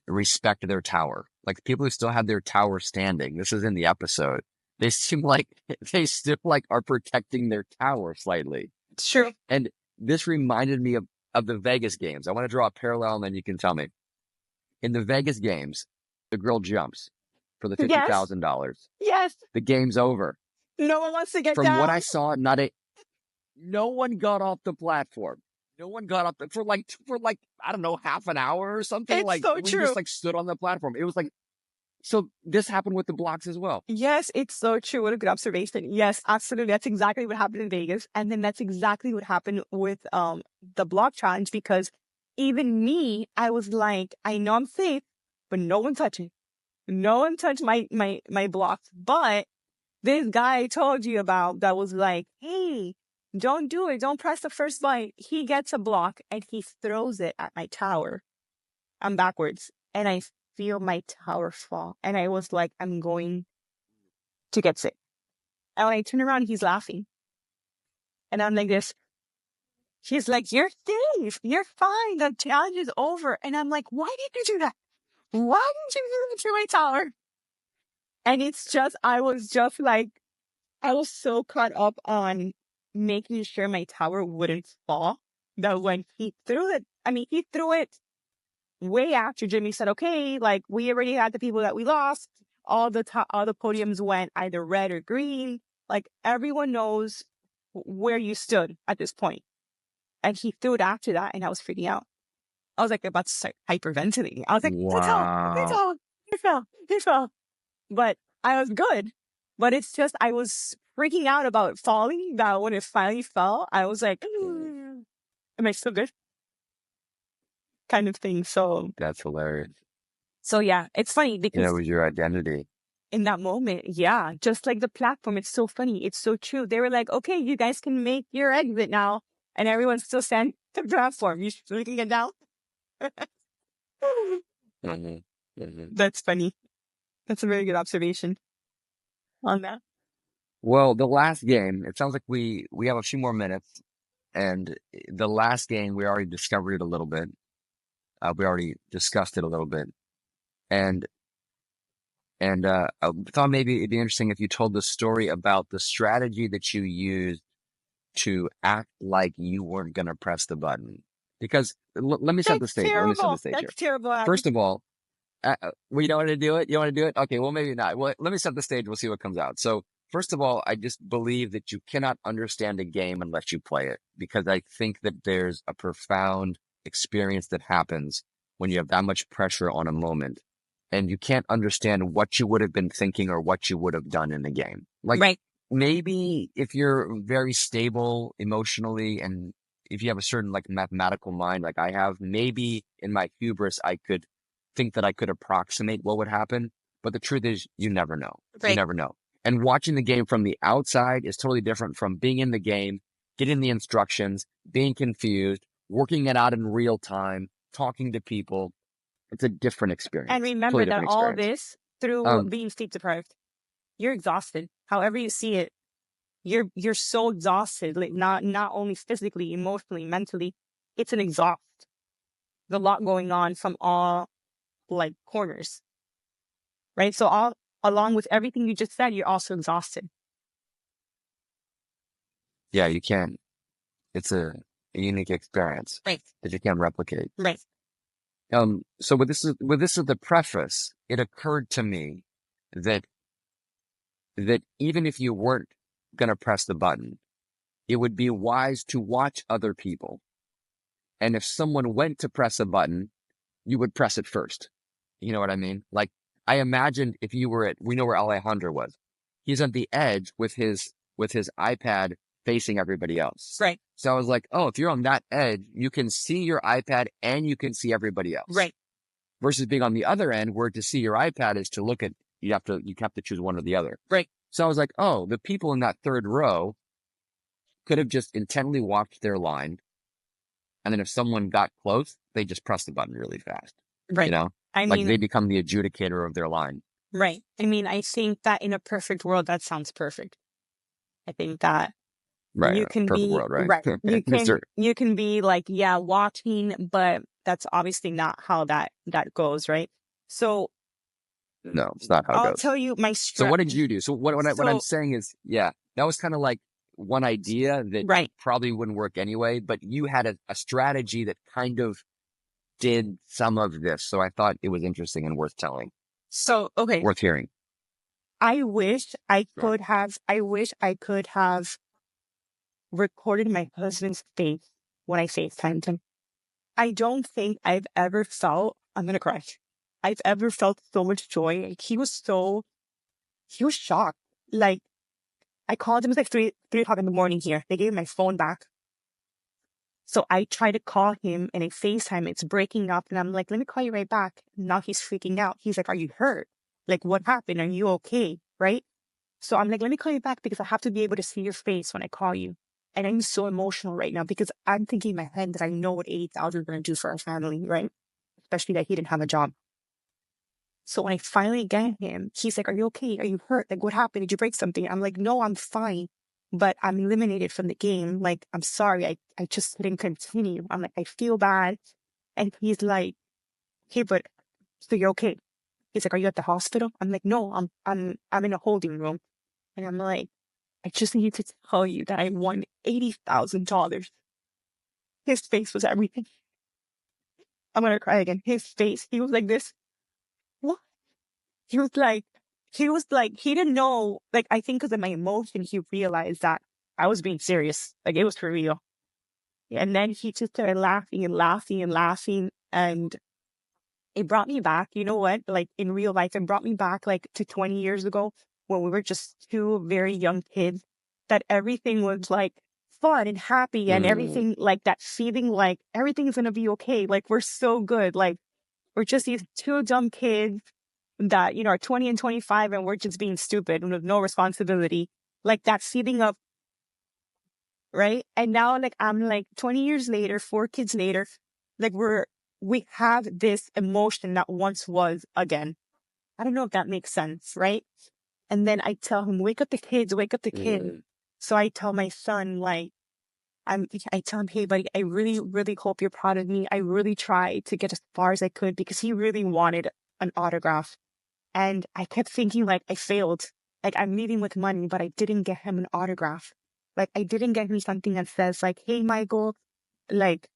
respect their tower. Like people who still had their tower standing. This is in the episode. They seem like they still like are protecting their tower slightly. It's true. And this reminded me of the Vegas games. I want to draw a parallel and then you can tell me. In the Vegas games, the girl jumps for the $50,000. Yes. The game's over. No one wants to get From down. what I saw, no one got off the platform. No one got up for like I don't know, half an hour or something. It's like so we true. just like stood on the platform. It was like, so this happened with the blocks as well. Yes, it's so true. What a good observation. Yes, absolutely. That's exactly what happened in Vegas. And then that's exactly what happened with the block challenge, because even me, I was like, I know I'm safe, but no one touching. No one touched my blocks. But this guy I told you about that was like, hey, don't do it. Don't press the first button. He gets a block and he throws it at my tower. I'm backwards. And I feel my tower fall. And I was like, I'm going to get sick. And when I turn around, he's laughing. And I'm like this. He's like, you're safe. You're fine. The challenge is over. And I'm like, why did you do that? Why did you do that to my tower? And it's just, I was so caught up on making sure my tower wouldn't fall that when he threw it way after Jimmy said, okay, like we already had the people that we lost. All the podiums went either red or green. Like everyone knows where you stood at this point. And he threw it after that, and I was freaking out. I was like about to start hyperventilating. I was like, Wow. he fell. But I was good. But it's just, I was freaking out about falling, that when it finally fell, I was like, am I still good? Kind of thing. So That's hilarious. So yeah, it's funny because It was your identity. in that moment, yeah, just like the platform, it's so funny. It's so true. They were like, okay, you guys can make your exit now. And everyone's still standing at the platform. You can get down. That's funny. That's a very good observation on that. Well, the last game, it sounds like we have a few more minutes. And the last game, we already discovered it a little bit. We already discussed it a little bit. And I thought maybe it'd be interesting if you told the story about the strategy that you used to act like you weren't going to press the button. Because let me set the That's stage. Let me set the terrible. stage here. That's terrible, Adam. First of all, well, you don't want to do it? You want to do it? Okay, well, maybe not. Well, let me set the stage. We'll see what comes out. So, first of all, I just believe that you cannot understand a game unless you play it, because I think that there's a profound experience that happens when you have that much pressure on a moment, and you can't understand what you would have been thinking or what you would have done in the game. Like, Right. maybe if you're very stable emotionally and if you have a certain like mathematical mind like I have, maybe in my hubris, I could think that I could approximate what would happen. But the truth is, you never know. You Right. never know. And watching the game from the outside is totally different from being in the game, getting the instructions, being confused, working it out in real time, talking to people. It's a different experience. And remember Totally that different all experience. this through being sleep deprived. You're exhausted. However you see it, you're so exhausted. Like not only physically, emotionally, mentally. It's an exhaust. There's a lot going on from all like corners. Right? So along with everything you just said, you're also exhausted. Yeah, you can. It's a unique experience Right. that you can't replicate. Right. So with this is the preface, it occurred to me that even if you weren't going to press the button, it would be wise to watch other people. And if someone went to press a button, you would press it first. You know what I mean? Like, I imagined if you were we know where Alejandro was. He's at the edge with his iPad facing everybody else. Right. So I was like, oh, if you're on that edge, you can see your iPad and you can see everybody else. Right. Versus being on the other end where to see your iPad is to look at, you have to choose one or the other. Right. So I was like, oh, the people in that third row could have just intently watched their line. And then if someone got close, they just press the button really fast. Right. You know, I like mean, they become the adjudicator of their line. right. I mean, I think that in a perfect world, that sounds perfect. I think that Right. you can Perfect be world, right? You can be like, yeah, watching, but that's obviously not how that goes, right? So No, it's not how it I'll goes. tell you my So what did you do? So what I'm saying is, yeah, that was kind of like one idea that right. probably wouldn't work anyway, but you had a strategy that kind of did some of this. So I thought it was interesting and worth telling. So, okay. Worth hearing. I wish I could have recorded my husband's face when I FaceTimed him. I don't think I've ever felt, I'm going to cry. I've ever felt so much joy. Like, he was shocked. Like, I called him, it was like 3 o'clock in the morning here. They gave me my phone back. So I try to call him and I FaceTime. It's breaking up. And I'm like, let me call you right back. Now he's freaking out. He's like, are you hurt? Like, what happened? Are you okay? Right? So I'm like, let me call you back because I have to be able to see your face when I call you. And I'm so emotional right now because I'm thinking in my head that I know what 80,000 are going to do for our family, right? Especially that he didn't have a job. So when I finally get him, he's like, are you okay? Are you hurt? Like, what happened? Did you break something? I'm like, no, I'm fine. But I'm eliminated from the game. Like, I'm sorry. I just didn't continue. I'm like, I feel bad. And he's like, hey, but so you're okay? He's like, are you at the hospital? I'm like, no, I'm in a holding room. And I'm like, I just need to tell you that I won $80,000. His face was everything. I'm going to cry again. His face, he was like this. What? He was like, he didn't know, like, I think because of my emotion, he realized that I was being serious. Like, it was for real. And then he just started laughing and laughing and laughing. And it brought me back. You know what? Like, in real life, it brought me back, like, to 20 years ago when we were just two very young kids, that everything was, like, fun and happy and everything, like, that feeling like everything's going to be okay. Like, we're so good. Like, we're just these two dumb kids that, you know, are 20 and 25 and we're just being stupid and with no responsibility. Like, that feeling of, right? And now, like, I'm like 20 years later, 4 kids later, like, we have this emotion that once was again. I don't know if that makes sense, right? And then I tell him, wake up the kids, wake up the kids. So I tell my son, like, I tell him, hey, buddy, I really, really hope you're proud of me. I really tried to get as far as I could because he really wanted an autograph. And I kept thinking, like, I failed. Like, I'm leaving with money, but I didn't get him an autograph. Like, I didn't get him something that says, like, hey, Michael, like,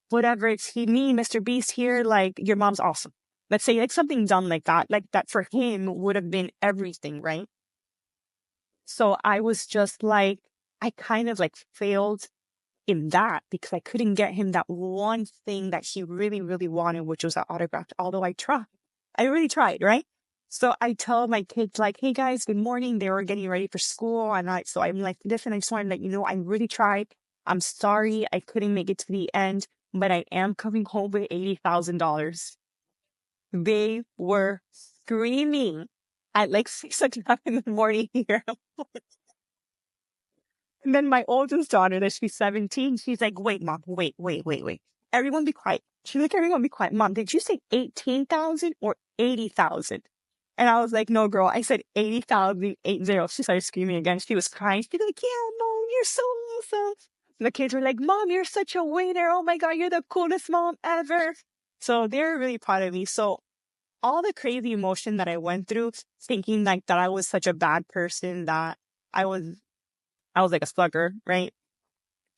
whatever, it's me, Mr. Beast here, like, your mom's awesome. Let's say, like, something done like that for him would have been everything, right? So I was just like, I kind of like failed in that because I couldn't get him that one thing that he really, really wanted, which was an autograph, although I tried. I really tried, right? So I tell my kids, like, hey guys, good morning. They were getting ready for school. So I'm like, listen, I just want to let you know I really tried. I'm sorry I couldn't make it to the end, but I am coming home with $80,000. They were screaming at like 6 o'clock in the morning here. And then my oldest daughter, that she's 17, she's like, wait, mom, wait. Everyone be quiet. She's like, everyone be quiet. Mom, did you say 18,000 or 80,000? And I was like, no, girl, I said 80,000, 80. She started screaming again. She was crying. She's like, yeah, mom, you're so awesome. And the kids were like, mom, you're such a winner. Oh my God, you're the coolest mom ever. So they're really proud of me. So all the crazy emotion that I went through, thinking like that I was such a bad person, that I was like a slugger, right?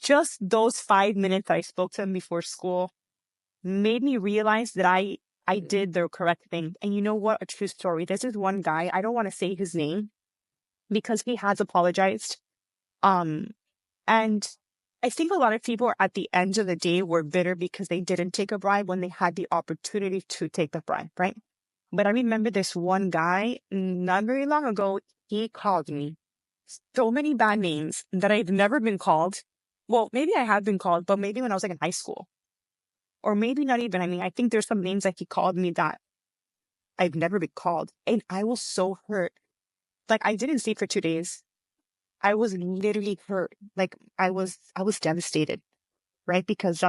Just those 5 minutes that I spoke to him before school made me realize that I did the correct thing. And you know what? A true story. This is one guy. I don't want to say his name because he has apologized. And I think a lot of people at the end of the day were bitter because they didn't take a bribe when they had the opportunity to take the bribe, right? But I remember this one guy not very long ago, he called me so many bad names that I've never been called. Well, maybe I have been called, but maybe when I was like in high school. Or maybe not even. I mean, I think there's some names that he called me that I've never been called. And I was so hurt. Like, I didn't sleep for 2 days. I was literally hurt. Like, I was devastated, right? Because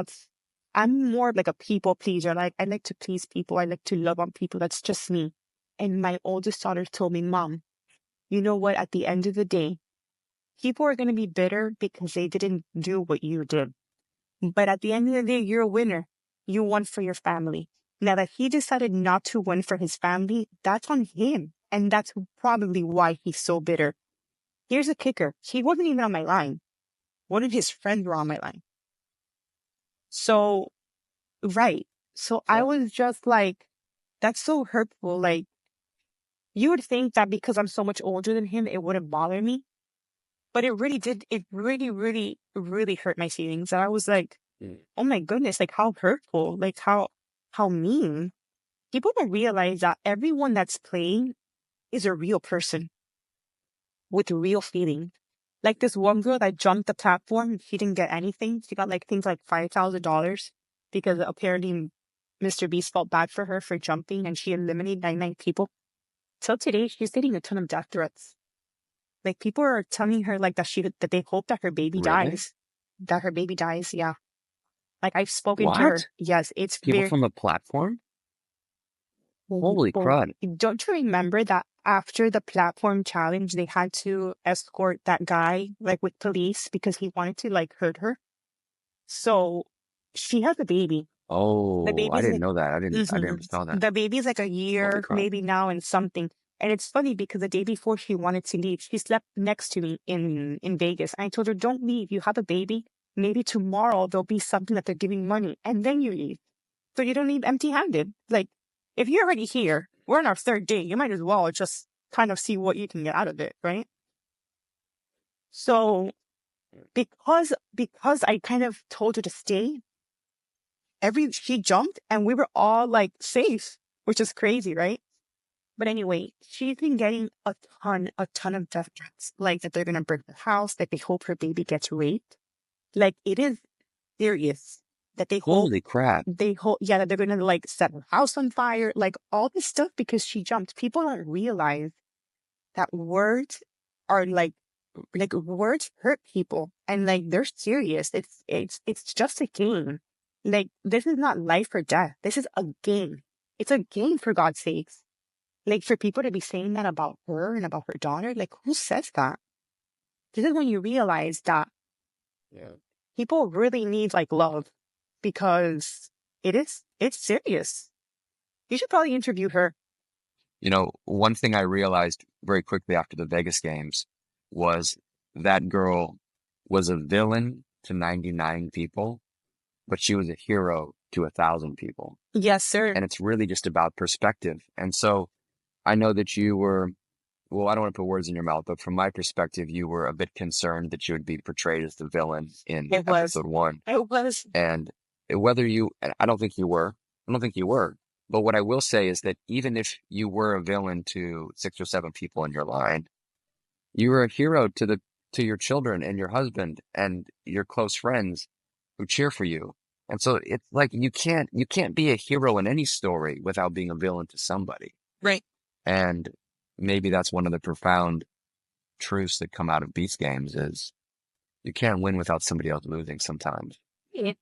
I'm more like a people pleaser. Like, I like to please people. I like to love on people. That's just me. And my oldest daughter told me, Mom, you know what? At the end of the day, people are going to be bitter because they didn't do what you did. But at the end of the day, you're a winner. You won for your family. Now that he decided not to win for his family, that's on him. And that's probably why he's so bitter. Here's a kicker. He wasn't even on my line. One of his friends were on my line. So, right. So I was just like, that's so hurtful. Like, you would think that because I'm so much older than him, it wouldn't bother me. But it really did. It really, really, really hurt my feelings. And I was like, oh my goodness, like how hurtful, like how mean. People don't realize that everyone that's playing is a real person with real feeling. Like this one girl that jumped the platform, she didn't get anything. She got like things like $5,000 because apparently Mr. Beast felt bad for her for jumping and she eliminated 99 people. Till today, she's getting a ton of death threats. Like people are telling her like that they hope that her baby dies. That her baby dies, yeah. Like I've spoken to her. Yes, it's People from the platform? Holy crud. Don't you remember that after the platform challenge, they had to escort that guy like with police because he wanted to like hurt her? So she has a baby. Oh, I didn't know that. I didn't know that. The baby's like a year, maybe now and something. And it's funny because the day before she wanted to leave, she slept next to me in Vegas. And I told her, don't leave. You have a baby. Maybe tomorrow there'll be something that they're giving money and then you leave. So you don't leave empty handed. Like if you're already here, we're on our third day. You might as well just kind of see what you can get out of it. Right. So because I kind of told her to stay, she jumped and we were all like safe, which is crazy. Right. But anyway, she's been getting a ton of death threats, like that they're going to burn the house, that they hope her baby gets raped. Like it is serious that they hope. Holy crap. They hope, yeah, that they're going to like set her house on fire, like all this stuff because she jumped. People don't realize that words are like words hurt people and like they're serious. It's just a game. Like this is not life or death. This is a game. It's a game for God's sakes. Like, for people to be saying that about her and about her daughter, like, who says that? This is when you realize that people really need like love because it's serious. You should probably interview her. You know, one thing I realized very quickly after the Vegas games was that girl was a villain to 99 people, but she was a hero to 1,000 people. Yes, sir. And it's really just about perspective. And so I know that you were, well, I don't want to put words in your mouth, but from my perspective, you were a bit concerned that you would be portrayed as the villain in It was. episode 1. It was. And whether you, and I don't think you were, but what I will say is that even if you were a villain to 6 or 7 people in your line, you were a hero to your children and your husband and your close friends who cheer for you. And so it's like you can't be a hero in any story without being a villain to somebody. Right. And maybe that's one of the profound truths that come out of Beast games is you can't win without somebody else losing sometimes.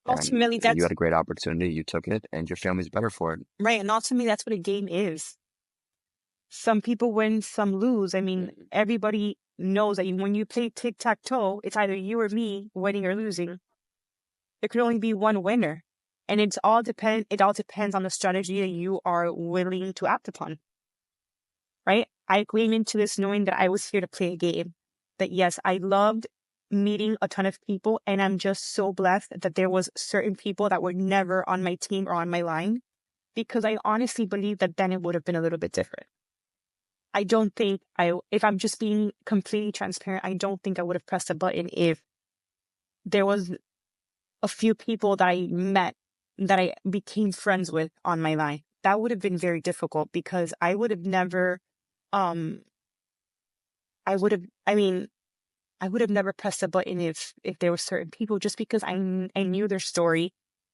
Ultimately, and you had a great opportunity, you took it, and your family's better for it. Right, and ultimately that's what a game is. Some people win, some lose. I mean, everybody knows that when you play tic-tac-toe, it's either you or me winning or losing. There could only be one winner. And it all depends on the strategy that you are willing to act upon. Right? I came into this knowing that I was here to play a game. That yes, I loved meeting a ton of people, and I'm just so blessed that there was certain people that were never on my team or on my line, because I honestly believe that then it would have been a little bit different. I don't think if I'm just being completely transparent, I don't think I would have pressed a button if there was a few people that I met that I became friends with on my line. That would have been very difficult because I would have never, I would have never pressed a button if there were certain people, just because I knew their story.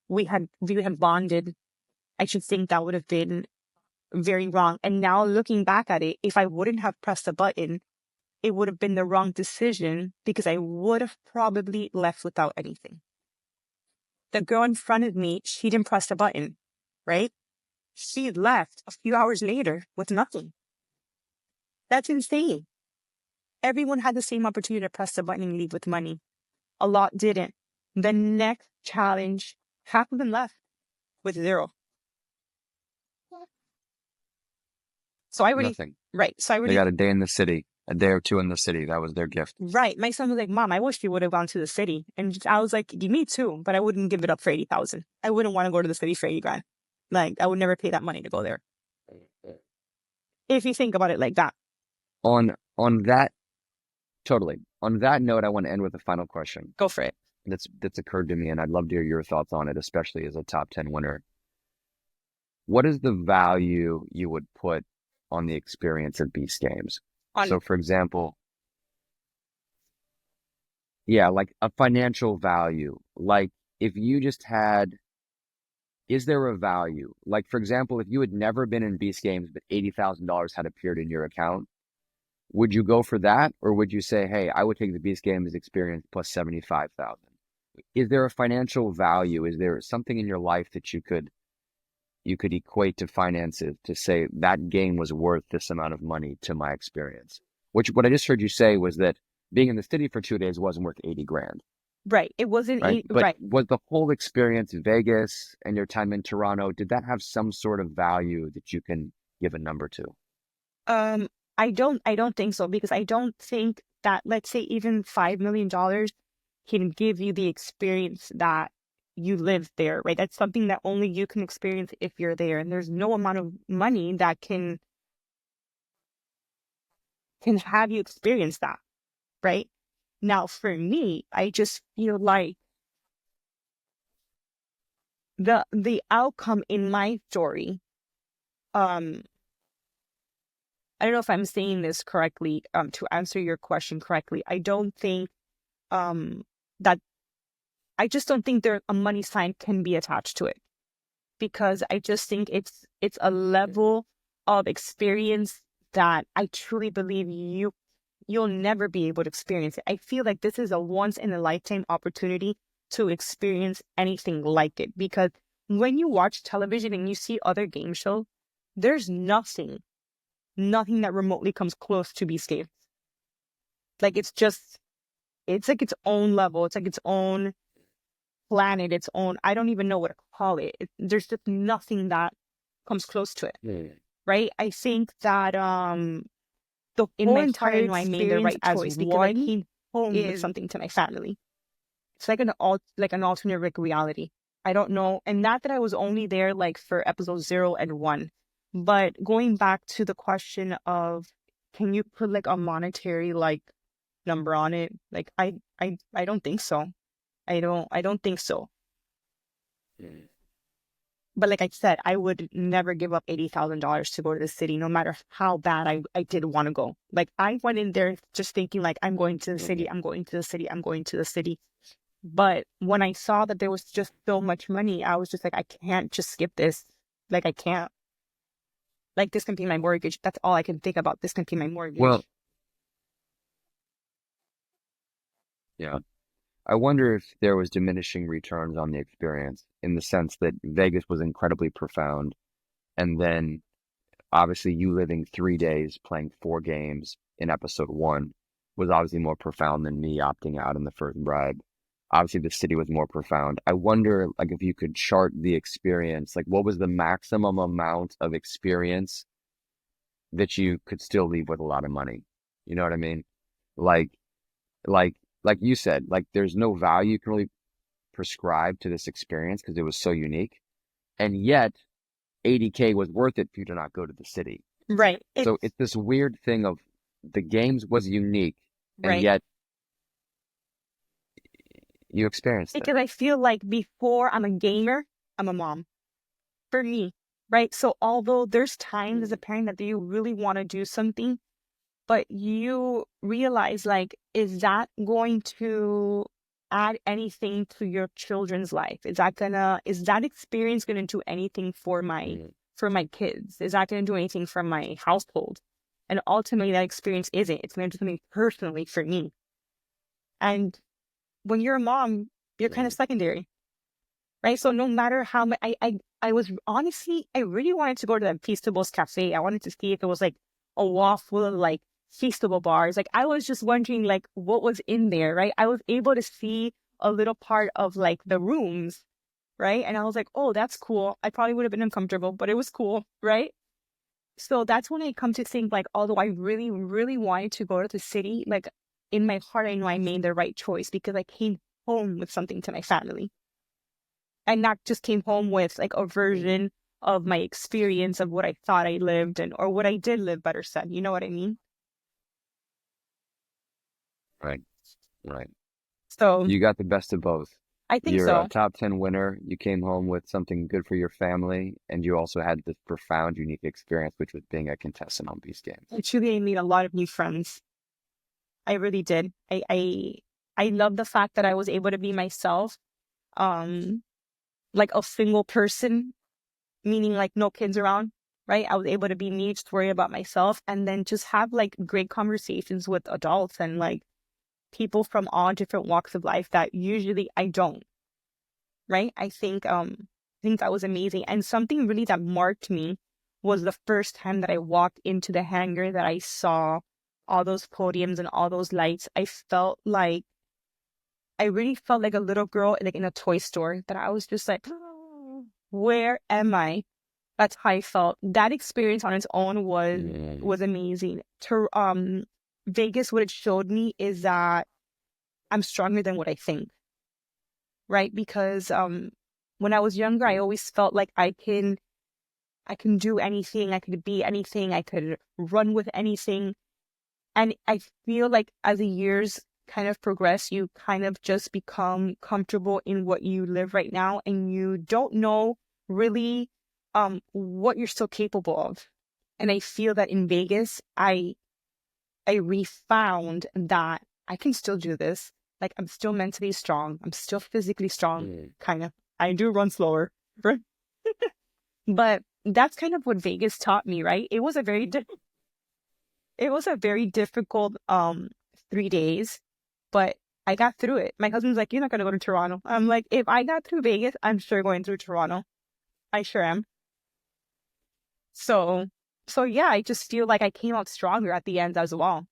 We had bonded. I should think that would have been very wrong. And now looking back at it, if I wouldn't have pressed a button, it would have been the wrong decision because I would have probably left without anything. The girl in front of me, she didn't press the button, right? She left a few hours later with nothing. That's insane. Everyone had the same opportunity to press the button and leave with money. A lot didn't. The next challenge, half of them left with 0. So I already, Nothing. right. So I already, They got a day in the city, a day or two in the city. That was their gift. Right. My son was like, Mom, I wish you would have gone to the city. And I was like, me too, but I wouldn't give it up for 80,000. I wouldn't want to go to the city for 80 grand. Like, I would never pay that money to go there. If you think about it like that. On that, totally. On that note, I want to end with a final question. Go for it. That's occurred to me, and I'd love to hear your thoughts on it, especially as a top 10 winner. What is the value you would put on the experience of Beast Games? So, for example, yeah, like a financial value. Like if you just had, is there a value? Like, for example, if you had never been in Beast Games, but $80,000 had appeared in your account, would you go for that? Or would you say, hey, I would take the Beast Games experience plus 75,000? Is there a financial value? Is there something in your life that you could equate to finances to say that game was worth this amount of money to my experience? Which what I just heard you say was that being in the city for 2 days wasn't worth 80 grand. Right. It wasn't, right? But right. Was the whole experience, Vegas and your time in Toronto, did that have some sort of value that you can give a number to? I don't think so, because I don't think that, let's say, even $5 million can give you the experience that you live there, right? That's something that only you can experience if you're there. And there's no amount of money that can have you experience that, right? Now, for me, I just feel like the outcome in my story, I don't know if I'm saying this correctly, to answer your question correctly. I don't think that I just don't think there a money sign can be attached to it, because I just think it's a level of experience that I truly believe you'll never be able to experience it. I feel like this is a once in a lifetime opportunity to experience anything like it, because when you watch television and you see other game shows, there's nothing that remotely comes close to Beast Games. Like it's like its own level. It's like its own planet, its own. I don't even know what to call it. There's just nothing that comes close to it, right? I think that the in whole my heart, I entire know I made the experience right as choice because I one came home with is something to my family. It's like an alternate reality. I don't know, and not that I was only there like for episode 0 and 1, but going back to the question of, can you put like a monetary like number on it? Like I don't think so. I don't think so. But like I said, I would never give up $80,000 to go to the city, no matter how bad I did want to go. Like I went in there just thinking like, I'm going to the city, I'm going to the city, I'm going to the city. But when I saw that there was just so much money, I was just like, I can't just skip this. Like I can't. Like this can be my mortgage. That's all I can think about. This can be my mortgage. Well, yeah. I wonder if there was diminishing returns on the experience in the sense that Vegas was incredibly profound. And then obviously you living 3 days playing 4 games in episode 1 was obviously more profound than me opting out in the first bribe. Obviously the city was more profound. I wonder like if you could chart the experience, like what was the maximum amount of experience that you could still leave with a lot of money? You know what I mean? Like you said, like there's no value you can really prescribe to this experience because it was so unique. And yet $80K was worth it for you to not go to the city. Right. So it's this weird thing of the games was unique and Right. yet you experienced it. Because I feel like before I'm a gamer, I'm a mom. For me, right? So although there's times as a parent that you really want to do something, but you realize like, is that going to add anything to your children's life? Is that experience gonna do anything for my kids? Is that gonna do anything for my household? And ultimately that experience isn't. It's gonna do something personally for me. And when you're a mom, you're kind of secondary. Right? So no matter how much I was honestly, I really wanted to go to that Feastables Cafe. I wanted to see if it was like a wall full of like Feastable bars. Like I was just wondering like what was in there, right? I was able to see a little part of like the rooms, right? And I was like, oh, that's cool. I probably would have been uncomfortable, but it was cool, right? So that's when I come to think like, although I really, really wanted to go to the city, like in my heart, I know I made the right choice because I came home with something to my family. And not just came home with like a version of my experience of what I thought I lived or what I did live, better said. You know what I mean? Right. So You got the best of both. I think You're so. a top 10 winner. You came home with something good for your family, and you also had this profound, unique experience, which was being a contestant on Beast Games. I truly made a lot of new friends. I really did. I love the fact that I was able to be myself. Like a single person, meaning like no kids around, right? I was able to be me, just worry about myself, and then just have like great conversations with adults and like people from all different walks of life that usually I don't, right? I think that was amazing. And something really that marked me was the first time that I walked into the hangar that I saw all those podiums and all those lights. I really felt like a little girl like in a toy store that I was just like, where am I? That's how I felt. That experience on its own was amazing. Vegas, what it showed me is that I'm stronger than what I think, right? Because when I was younger, I always felt like I can do anything, I could be anything, I could run with anything. And I feel like as the years kind of progress, you kind of just become comfortable in what you live right now, and you don't know really what you're still capable of. And I feel that in Vegas, I refound that I can still do this. Like I'm still mentally strong. I'm still physically strong, kind of. I do run slower, but that's kind of what Vegas taught me, right? It was a very difficult 3 days, but I got through it. My husband's like, you're not going to go to Toronto. I'm like, if I got through Vegas, I'm sure going through Toronto. I sure am. So yeah, I just feel like I came out stronger at the end as well.